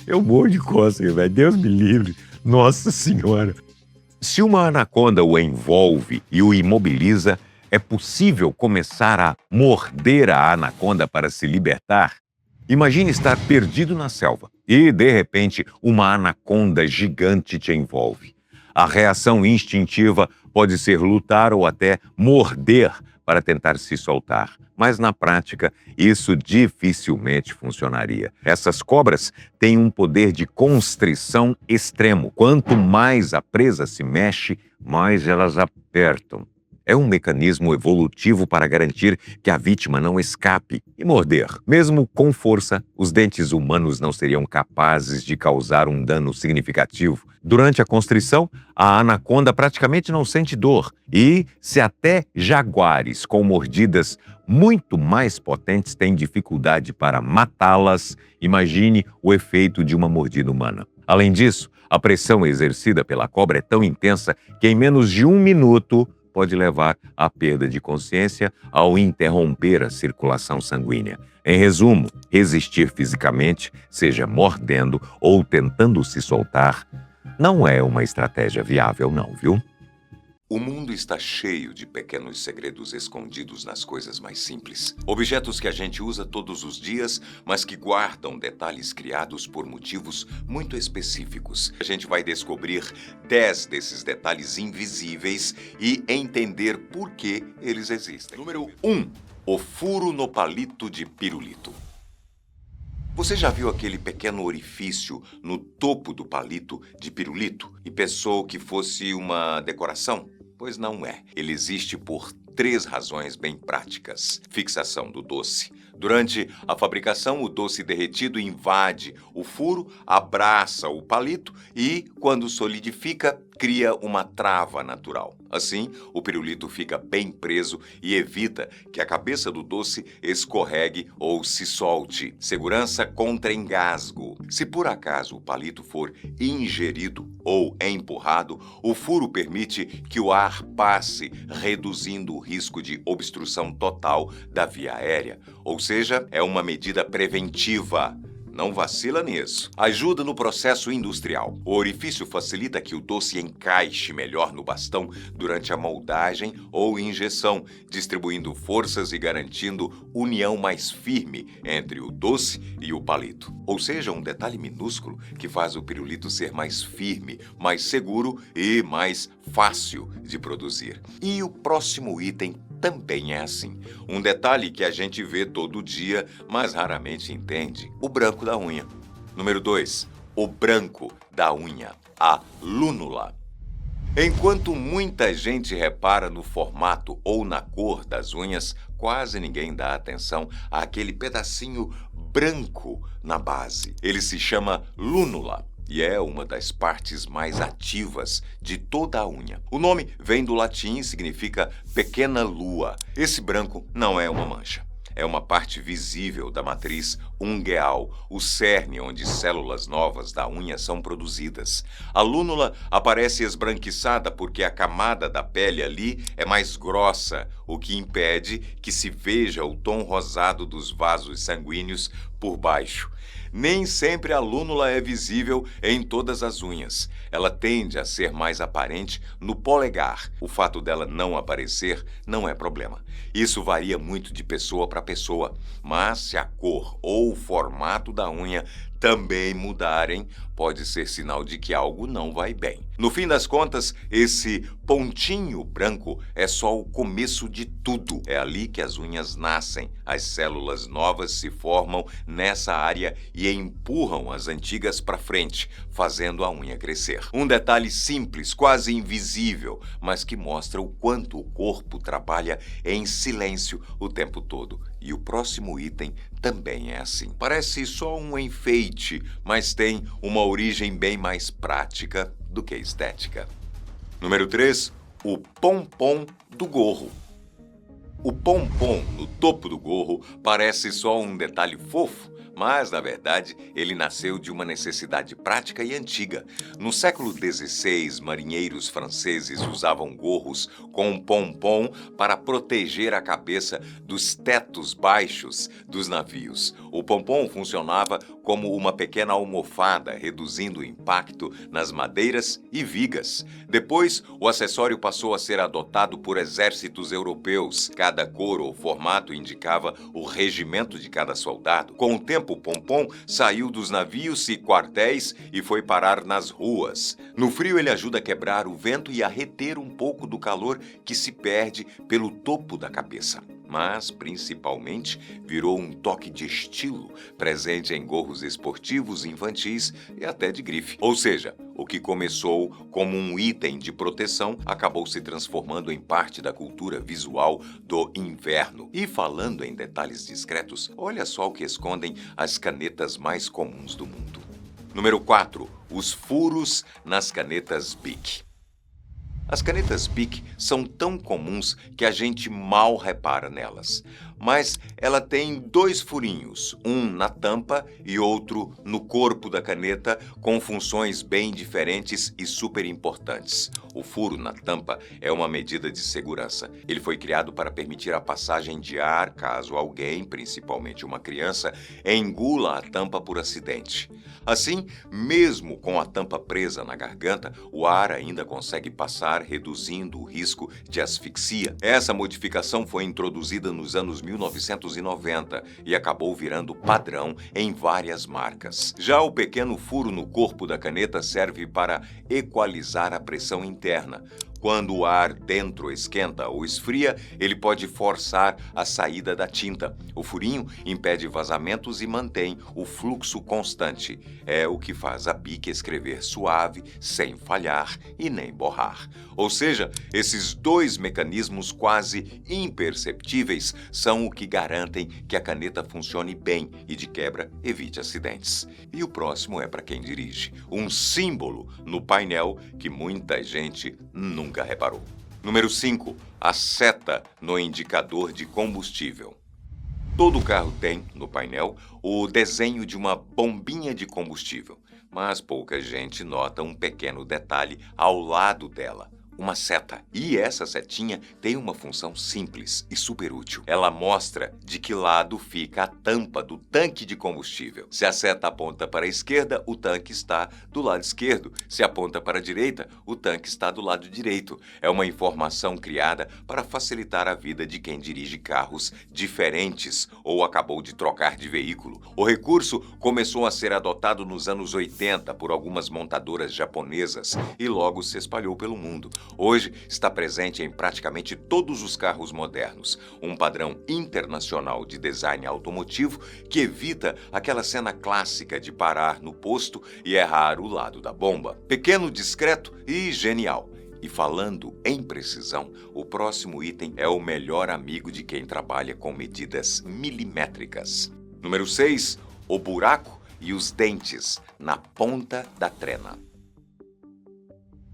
Eu morro de cócega, velho. Deus me livre. Nossa Senhora. Se uma anaconda o envolve e o imobiliza, é possível começar a morder a anaconda para se libertar? Imagine estar perdido na selva e, de repente, uma anaconda gigante te envolve. A reação instintiva pode ser lutar ou até morder para tentar se soltar. Mas, na prática, isso dificilmente funcionaria. Essas cobras têm um poder de constrição extremo. Quanto mais a presa se mexe, mais elas apertam. É um mecanismo evolutivo para garantir que a vítima não escape e morder. Mesmo com força, os dentes humanos não seriam capazes de causar um dano significativo. Durante a constrição, a anaconda praticamente não sente dor. E se até jaguares com mordidas muito mais potentes têm dificuldade para matá-las, imagine o efeito de uma mordida humana. Além disso, a pressão exercida pela cobra é tão intensa que em menos de 1 minuto pode levar à perda de consciência ao interromper a circulação sanguínea. Em resumo, resistir fisicamente, seja mordendo ou tentando se soltar, não é uma estratégia viável não, viu? O mundo está cheio de pequenos segredos escondidos nas coisas mais simples. Objetos que a gente usa todos os dias, mas que guardam detalhes criados por motivos muito específicos. A gente vai descobrir 10 desses detalhes invisíveis e entender por que eles existem. Número 1. O furo no palito de pirulito. Você já viu aquele pequeno orifício no topo do palito de pirulito e pensou que fosse uma decoração? Pois não é. Ele existe por 3 razões bem práticas. Fixação do doce. Durante a fabricação, o doce derretido invade o furo, abraça o palito e, quando solidifica, cria uma trava natural. Assim, o pirulito fica bem preso e evita que a cabeça do doce escorregue ou se solte. Segurança contra engasgo. Se por acaso o palito for ingerido ou empurrado, o furo permite que o ar passe, reduzindo o risco de obstrução total da via aérea. Ou seja, é uma medida preventiva. Não vacila nisso. Ajuda no processo industrial. O orifício facilita que o doce encaixe melhor no bastão durante a moldagem ou injeção, distribuindo forças e garantindo união mais firme entre o doce e o palito. Ou seja, um detalhe minúsculo que faz o pirulito ser mais firme, mais seguro e mais fácil de produzir. E o próximo item também é assim. Um detalhe que a gente vê todo dia, mas raramente entende: o branco da unha. Número 2. O branco da unha, a lúnula. Enquanto muita gente repara no formato ou na cor das unhas, quase ninguém dá atenção àquele pedacinho branco na base. Ele se chama lúnula e é uma das partes mais ativas de toda a unha. O nome vem do latim e significa pequena lua. Esse branco não é uma mancha. É uma parte visível da matriz ungueal, o cerne onde células novas da unha são produzidas. A lúnula aparece esbranquiçada porque a camada da pele ali é mais grossa, o que impede que se veja o tom rosado dos vasos sanguíneos por baixo. Nem sempre a lúnula é visível em todas as unhas. Ela tende a ser mais aparente no polegar. O fato dela não aparecer não é problema. Isso varia muito de pessoa para pessoa, mas se a cor ou o formato da unha também mudarem, pode ser sinal de que algo não vai bem. No fim das contas, esse pontinho branco é só o começo de tudo. É ali que as unhas nascem. As células novas se formam nessa área e empurram as antigas para frente, fazendo a unha crescer. Um detalhe simples, quase invisível, mas que mostra o quanto o corpo trabalha em silêncio o tempo todo. E o próximo item também é assim. Parece só um enfeite, mas tem uma origem bem mais prática do que estética. Número 3, o pompom do gorro. O pompom no topo do gorro parece só um detalhe fofo, mas, na verdade, ele nasceu de uma necessidade prática e antiga. No século XVI, marinheiros franceses usavam gorros com um pompom para proteger a cabeça dos tetos baixos dos navios. O pompom funcionava como uma pequena almofada, reduzindo o impacto nas madeiras e vigas. Depois, o acessório passou a ser adotado por exércitos europeus. Cada cor ou formato indicava o regimento de cada soldado. Com o tempo, o pompom saiu dos navios e quartéis e foi parar nas ruas. No frio, ele ajuda a quebrar o vento e a reter um pouco do calor que se perde pelo topo da cabeça. Mas, principalmente, virou um toque de estilo, presente em gorros esportivos, infantis e até de grife. Ou seja, o que começou como um item de proteção acabou se transformando em parte da cultura visual do inverno. E falando em detalhes discretos, olha só o que escondem as canetas mais comuns do mundo. Número 4. Os furos nas canetas Bic. As canetas Bic são tão comuns que a gente mal repara nelas. Mas ela tem 2 furinhos, um na tampa e outro no corpo da caneta, com funções bem diferentes e super importantes. O furo na tampa é uma medida de segurança. Ele foi criado para permitir a passagem de ar caso alguém, principalmente uma criança, engula a tampa por acidente. Assim, mesmo com a tampa presa na garganta, o ar ainda consegue passar, reduzindo o risco de asfixia. Essa modificação foi introduzida nos anos 1990 e acabou virando padrão em várias marcas. Já o pequeno furo no corpo da caneta serve para equalizar a pressão interna. Quando o ar dentro esquenta ou esfria, ele pode forçar a saída da tinta. O furinho impede vazamentos e mantém o fluxo constante. É o que faz a Bic escrever suave, sem falhar e nem borrar. Ou seja, esses 2 mecanismos quase imperceptíveis são o que garantem que a caneta funcione bem e, de quebra, evite acidentes. E o próximo é para quem dirige. Um símbolo no painel que muita gente nunca reparou. Número 5. A seta no indicador de combustível. Todo carro tem, no painel, o desenho de uma bombinha de combustível, mas pouca gente nota um pequeno detalhe ao lado dela. Uma seta. E essa setinha tem uma função simples e super útil. Ela mostra de que lado fica a tampa do tanque de combustível. Se a seta aponta para a esquerda, o tanque está do lado esquerdo. Se aponta para a direita, o tanque está do lado direito. É uma informação criada para facilitar a vida de quem dirige carros diferentes ou acabou de trocar de veículo. O recurso começou a ser adotado nos anos 80 por algumas montadoras japonesas e logo se espalhou pelo mundo. Hoje está presente em praticamente todos os carros modernos, um padrão internacional de design automotivo que evita aquela cena clássica de parar no posto e errar o lado da bomba. Pequeno, discreto e genial. E falando em precisão, o próximo item é o melhor amigo de quem trabalha com medidas milimétricas. Número 6. o buraco e os dentes na ponta da trena.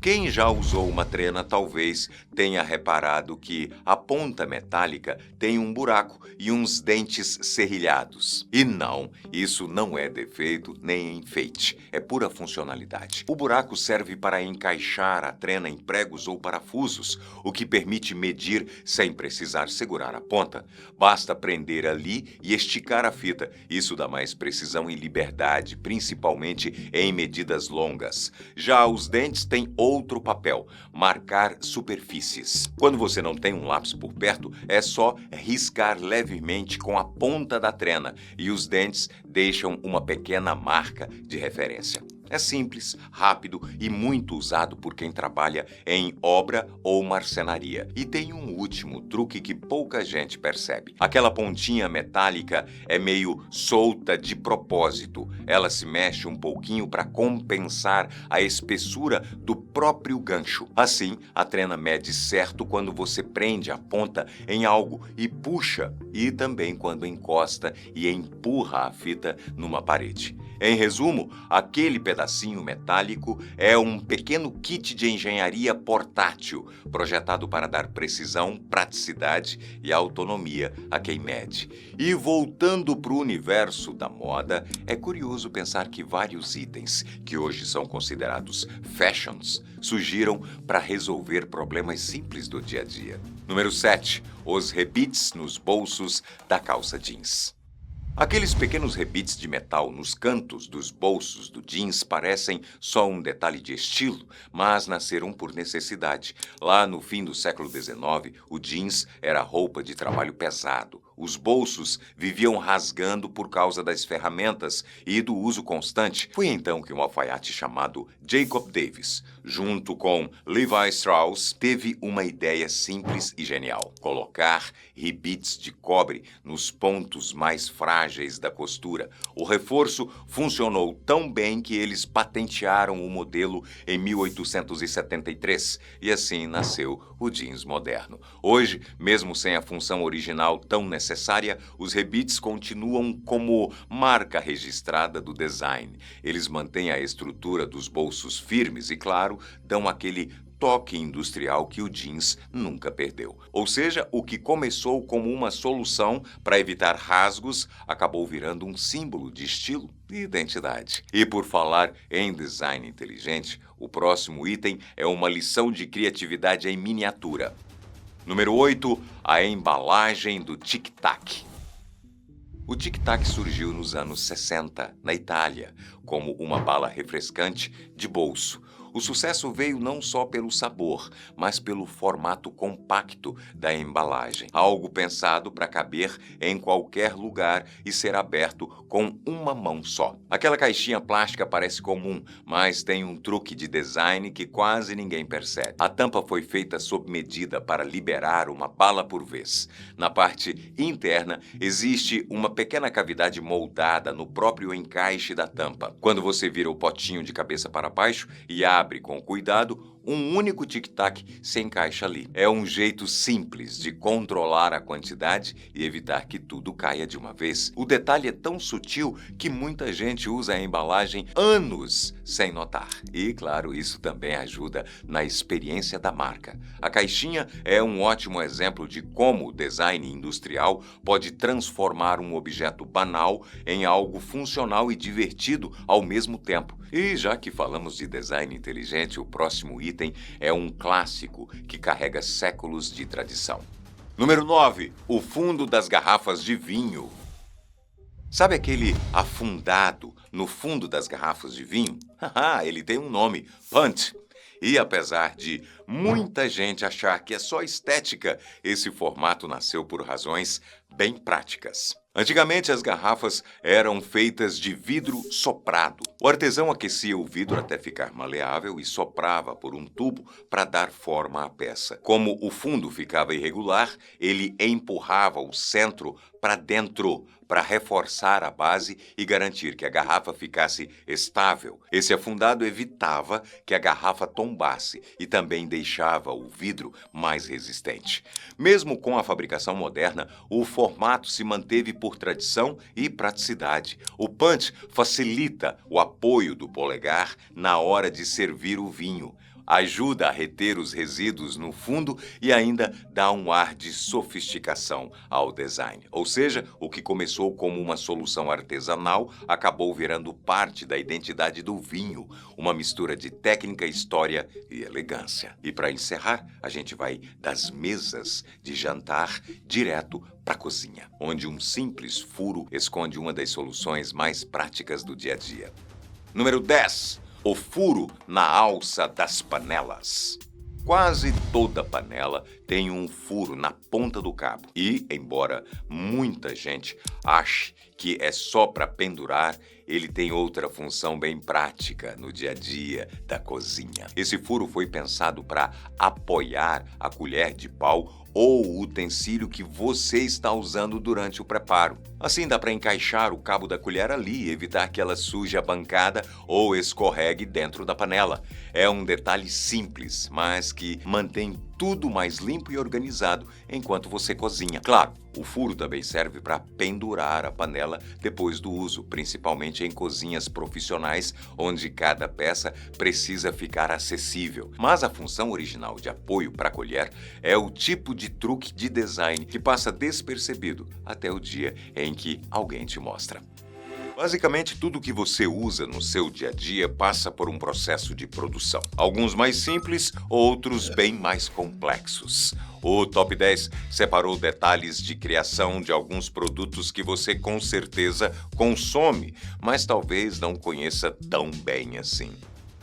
Quem já usou uma trena talvez tenha reparado que a ponta metálica tem um buraco e uns dentes serrilhados. E não, isso não é defeito nem enfeite, é pura funcionalidade. O buraco serve para encaixar a trena em pregos ou parafusos, o que permite medir sem precisar segurar a ponta. Basta prender ali e esticar a fita. Isso dá mais precisão e liberdade, principalmente em medidas longas. Já os dentes têm outro papel: marcar superfícies. Quando você não tem um lápis por perto, é só riscar levemente com a ponta da trena e os dentes deixam uma pequena marca de referência. É simples, rápido e muito usado por quem trabalha em obra ou marcenaria. E tem um último truque que pouca gente percebe. Aquela pontinha metálica é meio solta de propósito. Ela se mexe um pouquinho para compensar a espessura do próprio gancho. Assim, a trena mede certo quando você prende a ponta em algo e puxa, e também quando encosta e empurra a fita numa parede. Em resumo, aquele pedacinho metálico é um pequeno kit de engenharia portátil, projetado para dar precisão, praticidade e autonomia a quem mede. E voltando para o universo da moda, é curioso pensar que vários itens, que hoje são considerados fashions, surgiram para resolver problemas simples do dia a dia. Número 7. Os rebites nos bolsos da calça jeans. Aqueles pequenos rebites de metal nos cantos dos bolsos do jeans parecem só um detalhe de estilo, mas nasceram por necessidade. Lá no fim do século XIX, o jeans era roupa de trabalho pesado. Os bolsos viviam rasgando por causa das ferramentas e do uso constante. Foi então que um alfaiate chamado Jacob Davis, junto com Levi Strauss, teve uma ideia simples e genial: colocar rebites de cobre nos pontos mais frágeis da costura. O reforço funcionou tão bem que eles patentearam o modelo em 1873 e assim nasceu o jeans moderno. Hoje, mesmo sem a função original tão necessária, os rebites continuam como marca registrada do design. Eles mantêm a estrutura dos bolsos firmes e, claro, dão aquele toque industrial que o jeans nunca perdeu. Ou seja, o que começou como uma solução para evitar rasgos acabou virando um símbolo de estilo e identidade. E por falar em design inteligente, o próximo item é uma lição de criatividade em miniatura. Número 8. A embalagem do tic-tac. O tic-tac surgiu nos anos 60, na Itália, como uma bala refrescante de bolso. O sucesso veio não só pelo sabor, mas pelo formato compacto da embalagem. Algo pensado para caber em qualquer lugar e ser aberto com uma mão só. Aquela caixinha plástica parece comum, mas tem um truque de design que quase ninguém percebe. A tampa foi feita sob medida para liberar uma bala por vez. Na parte interna, existe uma pequena cavidade moldada no próprio encaixe da tampa. Quando você vira o potinho de cabeça para baixo e abre com cuidado, um único tic-tac se encaixa ali. É um jeito simples de controlar a quantidade e evitar que tudo caia de uma vez. O detalhe é tão sutil que muita gente usa a embalagem anos sem notar. E, claro, isso também ajuda na experiência da marca. A caixinha é um ótimo exemplo de como o design industrial pode transformar um objeto banal em algo funcional e divertido ao mesmo tempo. E já que falamos de design inteligente, o próximo item é um clássico que carrega séculos de tradição. Número 9. O fundo das garrafas de vinho. Sabe aquele afundado no fundo das garrafas de vinho? Ele tem um nome: punt. E apesar de muita gente achar que é só estética, esse formato nasceu por razões bem práticas. Antigamente, as garrafas eram feitas de vidro soprado. O artesão aquecia o vidro até ficar maleável e soprava por um tubo para dar forma à peça. Como o fundo ficava irregular, ele empurrava o centro para dentro para reforçar a base e garantir que a garrafa ficasse estável. Esse afundado evitava que a garrafa tombasse e também deixava o vidro mais resistente. Mesmo com a fabricação moderna, o formato se manteve por por tradição e praticidade. O punch facilita o apoio do polegar na hora de servir o vinho, ajuda a reter os resíduos no fundo e ainda dá um ar de sofisticação ao design. Ou seja, o que começou como uma solução artesanal acabou virando parte da identidade do vinho, uma mistura de técnica, história e elegância. E para encerrar, a gente vai das mesas de jantar direto para a cozinha, onde um simples furo esconde uma das soluções mais práticas do dia a dia. Número 10. O furo na alça das panelas. Quase toda panela tem um furo na ponta do cabo. E, embora muita gente ache que é só para pendurar, ele tem outra função bem prática no dia a dia da cozinha. Esse furo foi pensado para apoiar a colher de pau ou o utensílio que você está usando durante o preparo. Assim dá para encaixar o cabo da colher ali e evitar que ela suje a bancada ou escorregue dentro da panela. É um detalhe simples, mas que mantém tudo mais limpo e organizado enquanto você cozinha. Claro, o furo também serve para pendurar a panela depois do uso, principalmente em cozinhas profissionais, onde cada peça precisa ficar acessível. Mas a função original de apoio para a colher é o tipo de truque de design que passa despercebido até o dia em que alguém te mostra. Basicamente, tudo que você usa no seu dia a dia passa por um processo de produção. Alguns mais simples, outros bem mais complexos. O Top 10 separou detalhes de criação de alguns produtos que você com certeza consome, mas talvez não conheça tão bem assim.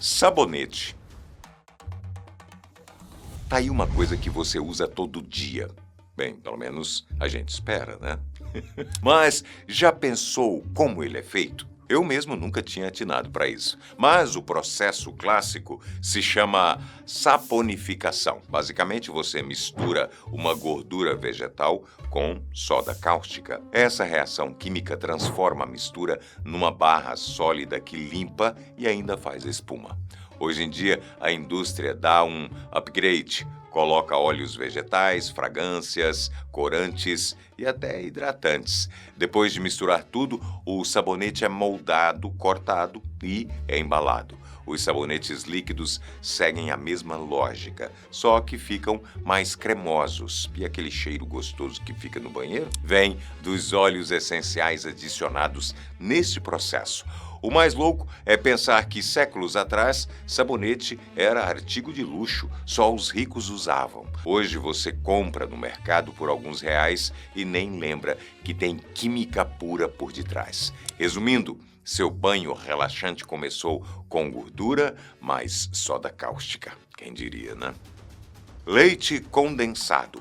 Sabonete. Tá aí uma coisa que você usa todo dia. Bem, pelo menos a gente espera, né? Mas já pensou como ele é feito? Eu mesmo nunca tinha atinado para isso. Mas o processo clássico se chama saponificação. Basicamente, você mistura uma gordura vegetal com soda cáustica. Essa reação química transforma a mistura numa barra sólida que limpa e ainda faz espuma. Hoje em dia, a indústria dá um upgrade. Coloca óleos vegetais, fragrâncias, corantes e até hidratantes. Depois de misturar tudo, o sabonete é moldado, cortado e é embalado. Os sabonetes líquidos seguem a mesma lógica, só que ficam mais cremosos. E aquele cheiro gostoso que fica no banheiro vem dos óleos essenciais adicionados neste processo. O mais louco é pensar que séculos atrás, sabonete era artigo de luxo, só os ricos usavam. Hoje você compra no mercado por alguns reais e nem lembra que tem química pura por detrás. Resumindo, seu banho relaxante começou com gordura, mas soda cáustica. Quem diria, né? Leite condensado.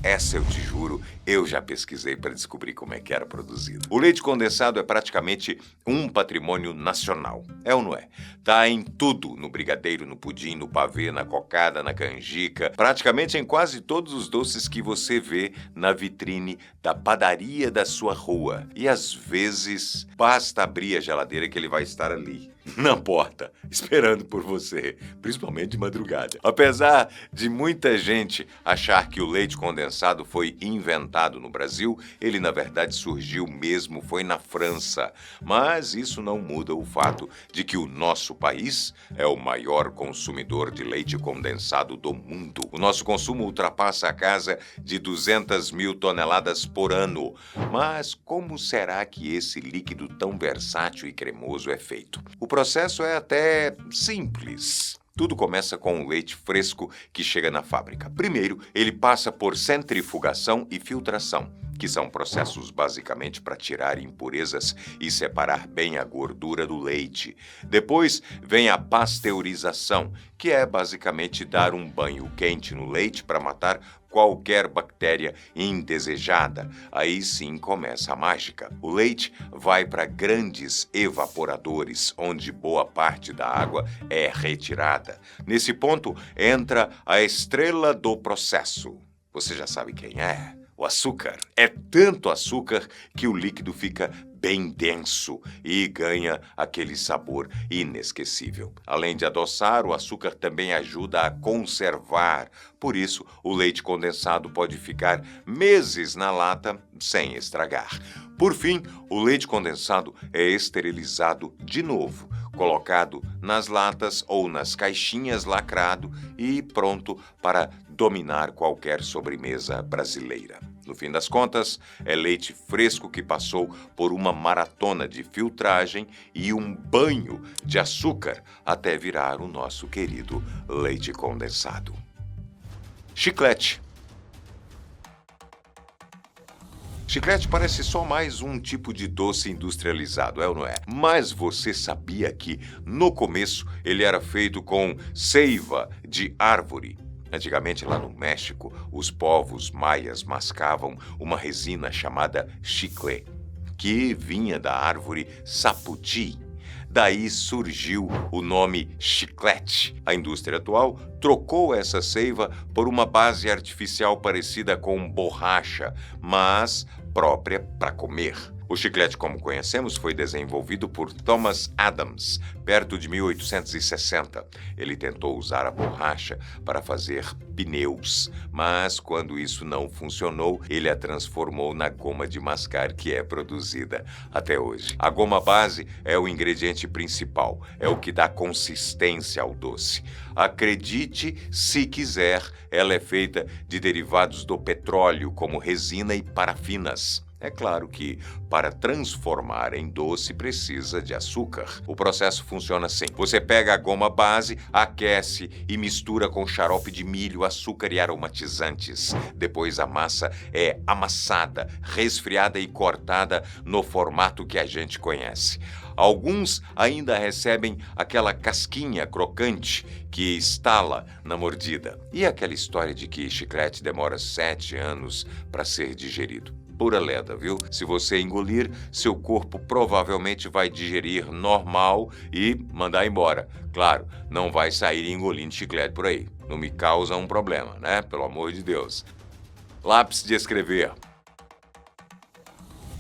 Essa eu te juro, eu já pesquisei para descobrir como é que era produzido. O leite condensado é praticamente um patrimônio nacional. É ou não é? Tá em tudo, no brigadeiro, no pudim, no pavê, na cocada, na canjica, praticamente em quase todos os doces que você vê na vitrine da padaria da sua rua. E às vezes, basta abrir a geladeira que ele vai estar ali, na porta, esperando por você, principalmente de madrugada. Apesar de muita gente achar que o leite condensado foi inventado no Brasil, ele na verdade surgiu mesmo, foi na França. Mas isso não muda o fato de que o nosso país é o maior consumidor de leite condensado do mundo. O nosso consumo ultrapassa a casa de 200 mil toneladas por ano. Mas como será que esse líquido tão versátil e cremoso é feito? O processo é até simples. Tudo começa com o leite fresco que chega na fábrica. Primeiro, ele passa por centrifugação e filtração, que são processos basicamente para tirar impurezas e separar bem a gordura do leite. Depois vem a pasteurização, que é basicamente dar um banho quente no leite para matar qualquer bactéria indesejada. Aí sim começa a mágica. O leite vai para grandes evaporadores, onde boa parte da água é retirada. Nesse ponto entra a estrela do processo. Você já sabe quem é? O açúcar. É tanto açúcar que o líquido fica bem denso e ganha aquele sabor inesquecível. Além de adoçar, o açúcar também ajuda a conservar. Por isso, o leite condensado pode ficar meses na lata sem estragar. Por fim, o leite condensado é esterilizado de novo, colocado nas latas ou nas caixinhas lacrado e pronto para dominar qualquer sobremesa brasileira. No fim das contas, é leite fresco que passou por uma maratona de filtragem e um banho de açúcar até virar o nosso querido leite condensado. Chiclete. Chiclete parece só mais um tipo de doce industrializado, é ou não é? Mas você sabia que, no começo, ele era feito com seiva de árvore? Antigamente, lá no México, os povos maias mascavam uma resina chamada chicle, que vinha da árvore saputi. Daí surgiu o nome chiclete. A indústria atual trocou essa seiva por uma base artificial parecida com borracha, mas própria para comer. O chiclete, como conhecemos, foi desenvolvido por Thomas Adams, perto de 1860. Ele tentou usar a borracha para fazer pneus, mas quando isso não funcionou, ele a transformou na goma de mascar que é produzida até hoje. A goma base é o ingrediente principal, é o que dá consistência ao doce. Acredite se quiser, ela é feita de derivados do petróleo, como resina e parafinas. É claro que, para transformar em doce, precisa de açúcar. O processo funciona assim. Você pega a goma base, aquece e mistura com xarope de milho, açúcar e aromatizantes. Depois a massa é amassada, resfriada e cortada no formato que a gente conhece. Alguns ainda recebem aquela casquinha crocante que estala na mordida. E aquela história de que chiclete demora 7 anos para ser digerido. Pura lenda, viu? Se você engolir, seu corpo provavelmente vai digerir normal e mandar embora. Claro, não vai sair engolindo chiclete por aí. Não me causa um problema, né? Pelo amor de Deus. Lápis de escrever.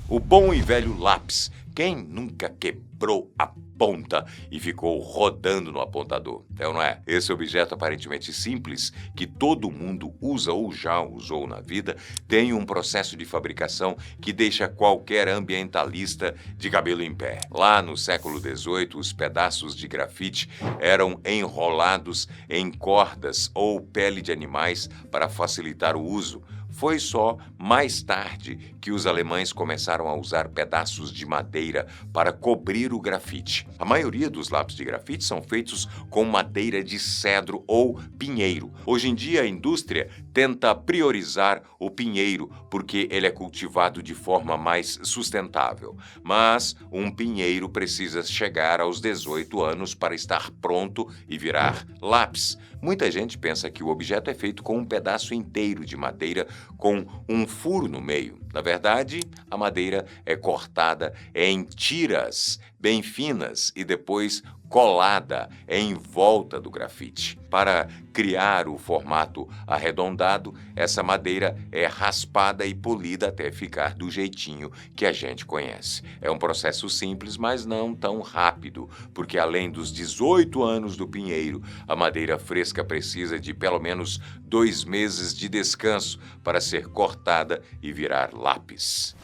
O bom e velho lápis. Quem nunca quebrou a ponta e ficou rodando no apontador? É ou não é? Esse objeto aparentemente simples, que todo mundo usa ou já usou na vida, tem um processo de fabricação que deixa qualquer ambientalista de cabelo em pé. Lá no século XVIII, os pedaços de grafite eram enrolados em cordas ou pele de animais para facilitar o uso. Foi só mais tarde que os alemães começaram a usar pedaços de madeira para cobrir o grafite. A maioria dos lápis de grafite são feitos com madeira de cedro ou pinheiro. Hoje em dia, a indústria tenta priorizar o pinheiro porque ele é cultivado de forma mais sustentável. Mas um pinheiro precisa chegar aos 18 anos para estar pronto e virar lápis. Muita gente pensa que o objeto é feito com um pedaço inteiro de madeira com um furo no meio. Na verdade, a madeira é cortada em tiras bem finas e depois colada em volta do grafite. Para criar o formato arredondado, essa madeira é raspada e polida até ficar do jeitinho que a gente conhece. É um processo simples, mas não tão rápido, porque além dos 18 anos do pinheiro, a madeira fresca precisa de pelo menos 2 meses de descanso para ser cortada e virar lápis.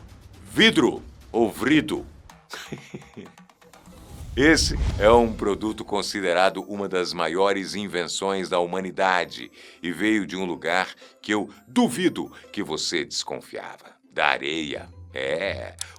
Vidro ou vrido. Esse é um produto considerado uma das maiores invenções da humanidade e veio de um lugar que eu duvido que você desconfiava: da areia.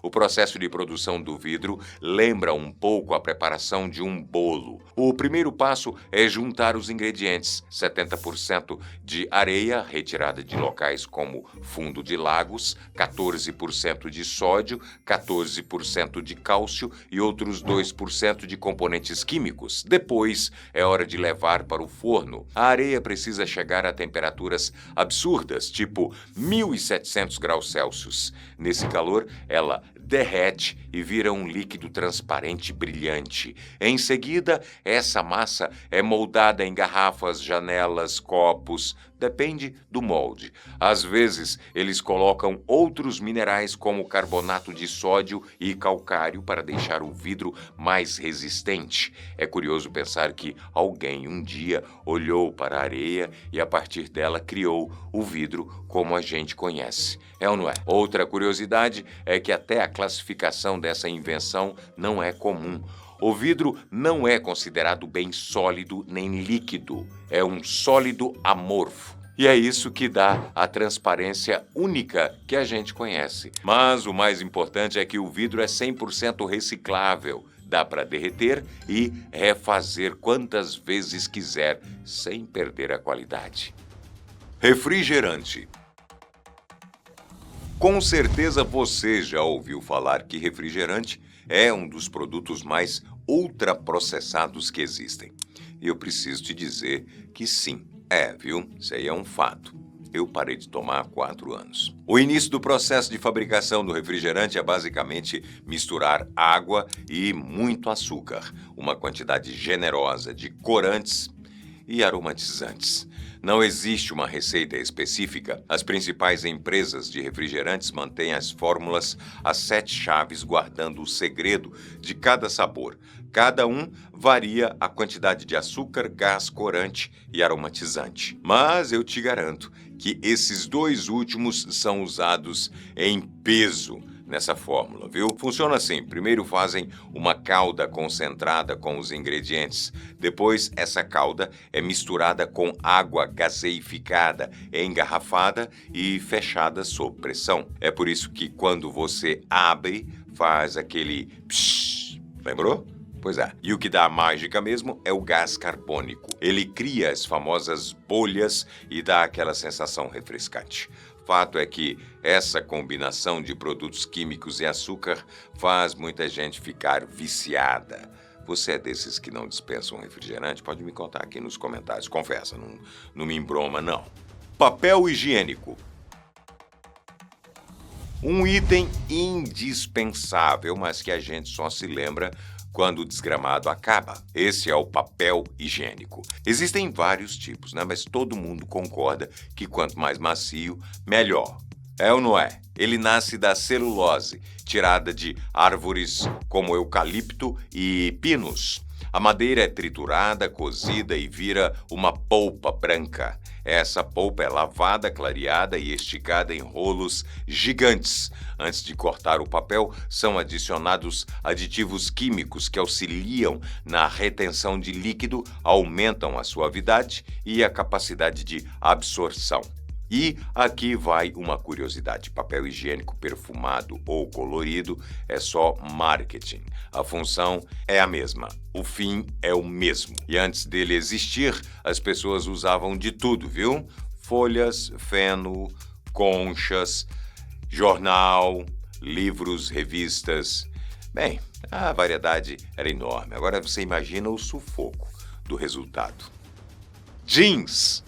O processo de produção do vidro lembra um pouco a preparação de um bolo. O primeiro passo é juntar os ingredientes: 70% de areia, retirada de locais como fundo de lagos, 14% de sódio, 14% de cálcio e outros 2% de componentes químicos. Depois, é hora de levar para o forno. A areia precisa chegar a temperaturas absurdas, tipo 1.700 graus Celsius. Nesse calor, ela derrete e vira um líquido transparente brilhante. Em seguida, essa massa é moldada em garrafas, janelas, copos, depende do molde. Às vezes, eles colocam outros minerais como carbonato de sódio e calcário para deixar o vidro mais resistente. É curioso pensar que alguém um dia olhou para a areia e a partir dela criou o vidro como a gente conhece. É ou não é? Outra curiosidade é que até a classificação dessa invenção não é comum. O vidro não é considerado bem sólido nem líquido. É um sólido amorfo. E é isso que dá a transparência única que a gente conhece. Mas o mais importante é que o vidro é 100% reciclável. Dá para derreter e refazer quantas vezes quiser, sem perder a qualidade. Refrigerante. Com certeza você já ouviu falar que refrigerante é um dos produtos mais ultraprocessados que existem. E eu preciso te dizer que sim, viu? Isso aí é um fato. Eu parei de tomar há 4 anos. O início do processo de fabricação do refrigerante é basicamente misturar água e muito açúcar, uma quantidade generosa de corantes e aromatizantes. Não existe uma receita específica. As principais empresas de refrigerantes mantêm as fórmulas às 7 chaves, guardando o segredo de cada sabor. Cada um varia a quantidade de açúcar, gás, corante e aromatizante. Mas eu te garanto que esses 2 últimos são usados em peso nessa fórmula, viu? Funciona assim: primeiro fazem uma calda concentrada com os ingredientes. Depois, essa calda é misturada com água gaseificada, engarrafada e fechada sob pressão. É por isso que quando você abre, faz aquele psh, lembrou? Pois é. E o que dá a mágica mesmo é o gás carbônico. Ele cria as famosas bolhas e dá aquela sensação refrescante. Fato é que essa combinação de produtos químicos e açúcar faz muita gente ficar viciada. Você é desses que não dispensam refrigerante? Pode me contar aqui nos comentários. Confessa, não me embroma, não. Papel higiênico. Um item indispensável, mas que a gente só se lembra quando o desgramado acaba. Esse é o papel higiênico. Existem vários tipos, né? Mas todo mundo concorda que quanto mais macio, melhor. É ou não é? Ele nasce da celulose, tirada de árvores como eucalipto e pinos. A madeira é triturada, cozida e vira uma polpa branca. Essa polpa é lavada, clareada e esticada em rolos gigantes. Antes de cortar o papel, são adicionados aditivos químicos que auxiliam na retenção de líquido, aumentam a suavidade e a capacidade de absorção. E aqui vai uma curiosidade: papel higiênico perfumado ou colorido é só marketing. A função é a mesma, o fim é o mesmo. E antes dele existir, as pessoas usavam de tudo, viu? Folhas, feno, conchas, jornal, livros, revistas. Bem, a variedade era enorme. Agora você imagina o sufoco do resultado. Jeans.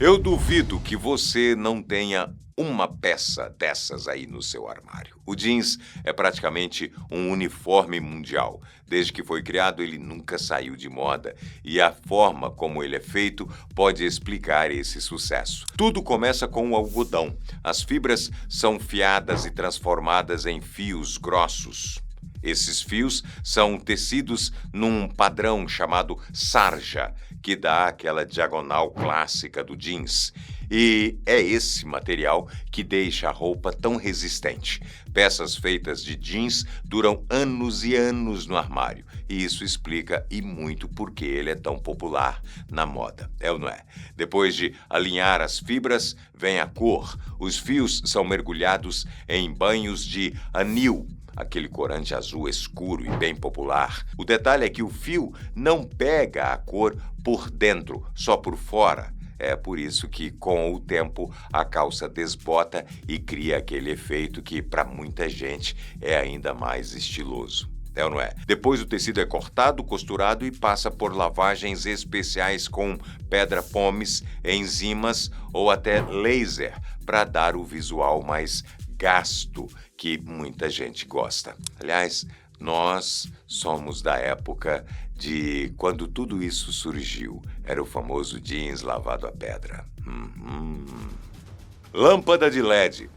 Eu duvido que você não tenha uma peça dessas aí no seu armário. O jeans é praticamente um uniforme mundial. Desde que foi criado, ele nunca saiu de moda. E a forma como ele é feito pode explicar esse sucesso. Tudo começa com o algodão. As fibras são fiadas e transformadas em fios grossos. Esses fios são tecidos num padrão chamado sarja, que dá aquela diagonal clássica do jeans. E é esse material que deixa a roupa tão resistente. Peças feitas de jeans duram anos e anos no armário. E isso explica e muito por que ele é tão popular na moda. É ou não é? Depois de alinhar as fibras, vem a cor. Os fios são mergulhados em banhos de anil, aquele corante azul escuro e bem popular. O detalhe é que o fio não pega a cor por dentro, só por fora. É por isso que, com o tempo, a calça desbota e cria aquele efeito que, para muita gente, é ainda mais estiloso. É ou não é? Depois o tecido é cortado, costurado e passa por lavagens especiais com pedra-pomes, enzimas ou até laser para dar o visual mais gasto que muita gente gosta. Aliás, nós somos da época de quando tudo isso surgiu. Era o famoso jeans lavado a pedra. Lâmpada de LED.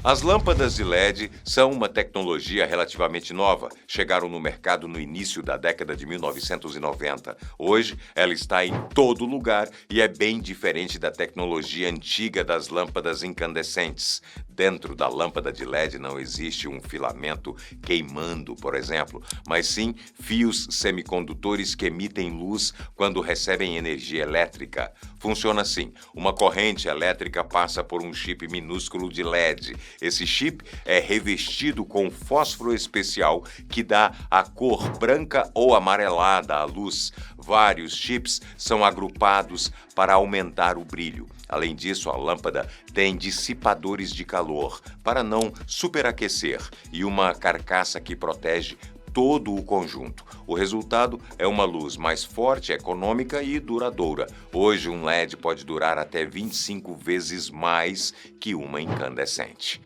As lâmpadas de LED são uma tecnologia relativamente nova. Chegaram no mercado no início da década de 1990. Hoje, ela está em todo lugar e é bem diferente da tecnologia antiga das lâmpadas incandescentes. Dentro da lâmpada de LED não existe um filamento queimando, por exemplo, mas sim fios semicondutores que emitem luz quando recebem energia elétrica. Funciona assim: uma corrente elétrica passa por um chip minúsculo de LED. Esse chip é revestido com fósforo especial que dá a cor branca ou amarelada à luz. Vários chips são agrupados para aumentar o brilho. Além disso, a lâmpada tem dissipadores de calor para não superaquecer e uma carcaça que protege todo o conjunto. O resultado é uma luz mais forte, econômica e duradoura. Hoje, um LED pode durar até 25 vezes mais que uma incandescente.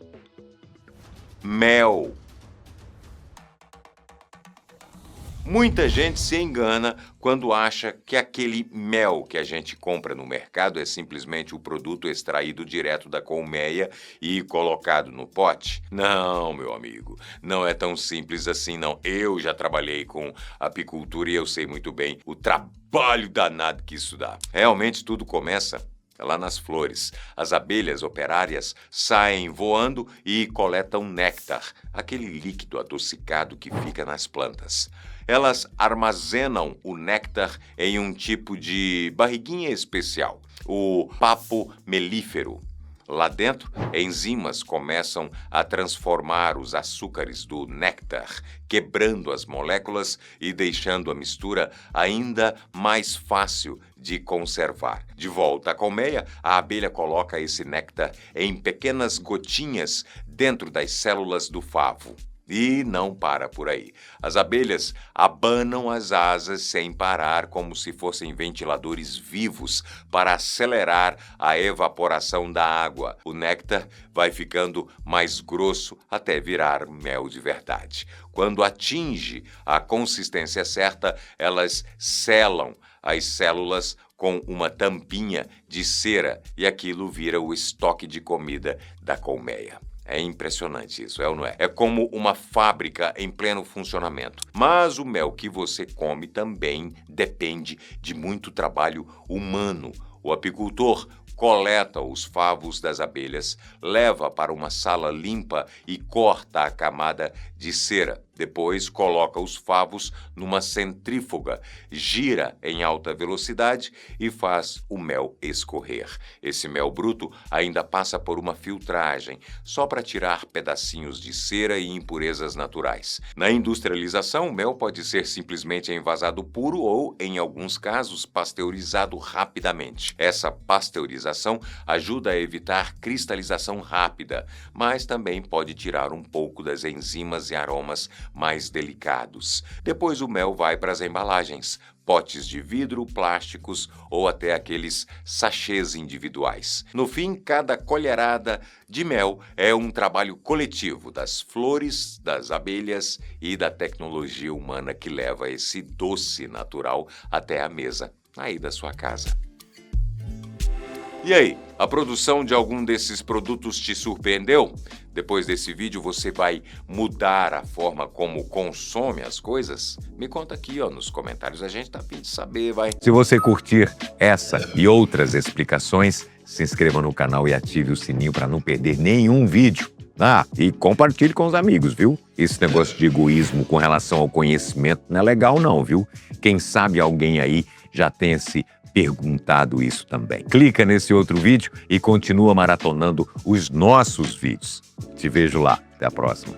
Mel. Muita gente se engana quando acha que aquele mel que a gente compra no mercado é simplesmente o produto extraído direto da colmeia e colocado no pote. Não, meu amigo, não é tão simples assim, não. Eu já trabalhei com apicultura e eu sei muito bem o trabalho danado que isso dá. Realmente tudo começa lá nas flores. As abelhas operárias saem voando e coletam néctar, aquele líquido adocicado que fica nas plantas. Elas armazenam o néctar em um tipo de barriguinha especial, o papo melífero. Lá dentro, enzimas começam a transformar os açúcares do néctar, quebrando as moléculas e deixando a mistura ainda mais fácil de conservar. De volta à colmeia, a abelha coloca esse néctar em pequenas gotinhas dentro das células do favo. E não para por aí. As abelhas abanam as asas sem parar, como se fossem ventiladores vivos para acelerar a evaporação da água. O néctar vai ficando mais grosso até virar mel de verdade. Quando atinge a consistência certa, elas selam as células com uma tampinha de cera e aquilo vira o estoque de comida da colmeia. É impressionante isso, é ou não é? É como uma fábrica em pleno funcionamento. Mas o mel que você come também depende de muito trabalho humano. O apicultor coleta os favos das abelhas, leva para uma sala limpa e corta a camada de cera. Depois coloca os favos numa centrífuga, gira em alta velocidade e faz o mel escorrer. Esse mel bruto ainda passa por uma filtragem, só para tirar pedacinhos de cera e impurezas naturais. Na industrialização, o mel pode ser simplesmente envasado puro ou, em alguns casos, pasteurizado rapidamente. Essa pasteurização ajuda a evitar cristalização rápida, mas também pode tirar um pouco das enzimas e aromas mais delicados. Depois o mel vai para as embalagens, potes de vidro, plásticos ou até aqueles sachês individuais. No fim, cada colherada de mel é um trabalho coletivo das flores, das abelhas e da tecnologia humana que leva esse doce natural até a mesa aí da sua casa. E aí, a produção de algum desses produtos te surpreendeu? Depois desse vídeo você vai mudar a forma como consome as coisas? Me conta aqui, nos comentários, a gente tá a fim de saber, vai. Se você curtir essa e outras explicações, se inscreva no canal e ative o sininho para não perder nenhum vídeo. E compartilhe com os amigos, viu? Esse negócio de egoísmo com relação ao conhecimento não é legal não, viu? Quem sabe alguém aí já tenha se perguntado isso também. Clica nesse outro vídeo e continua maratonando os nossos vídeos. Te vejo lá. Até a próxima.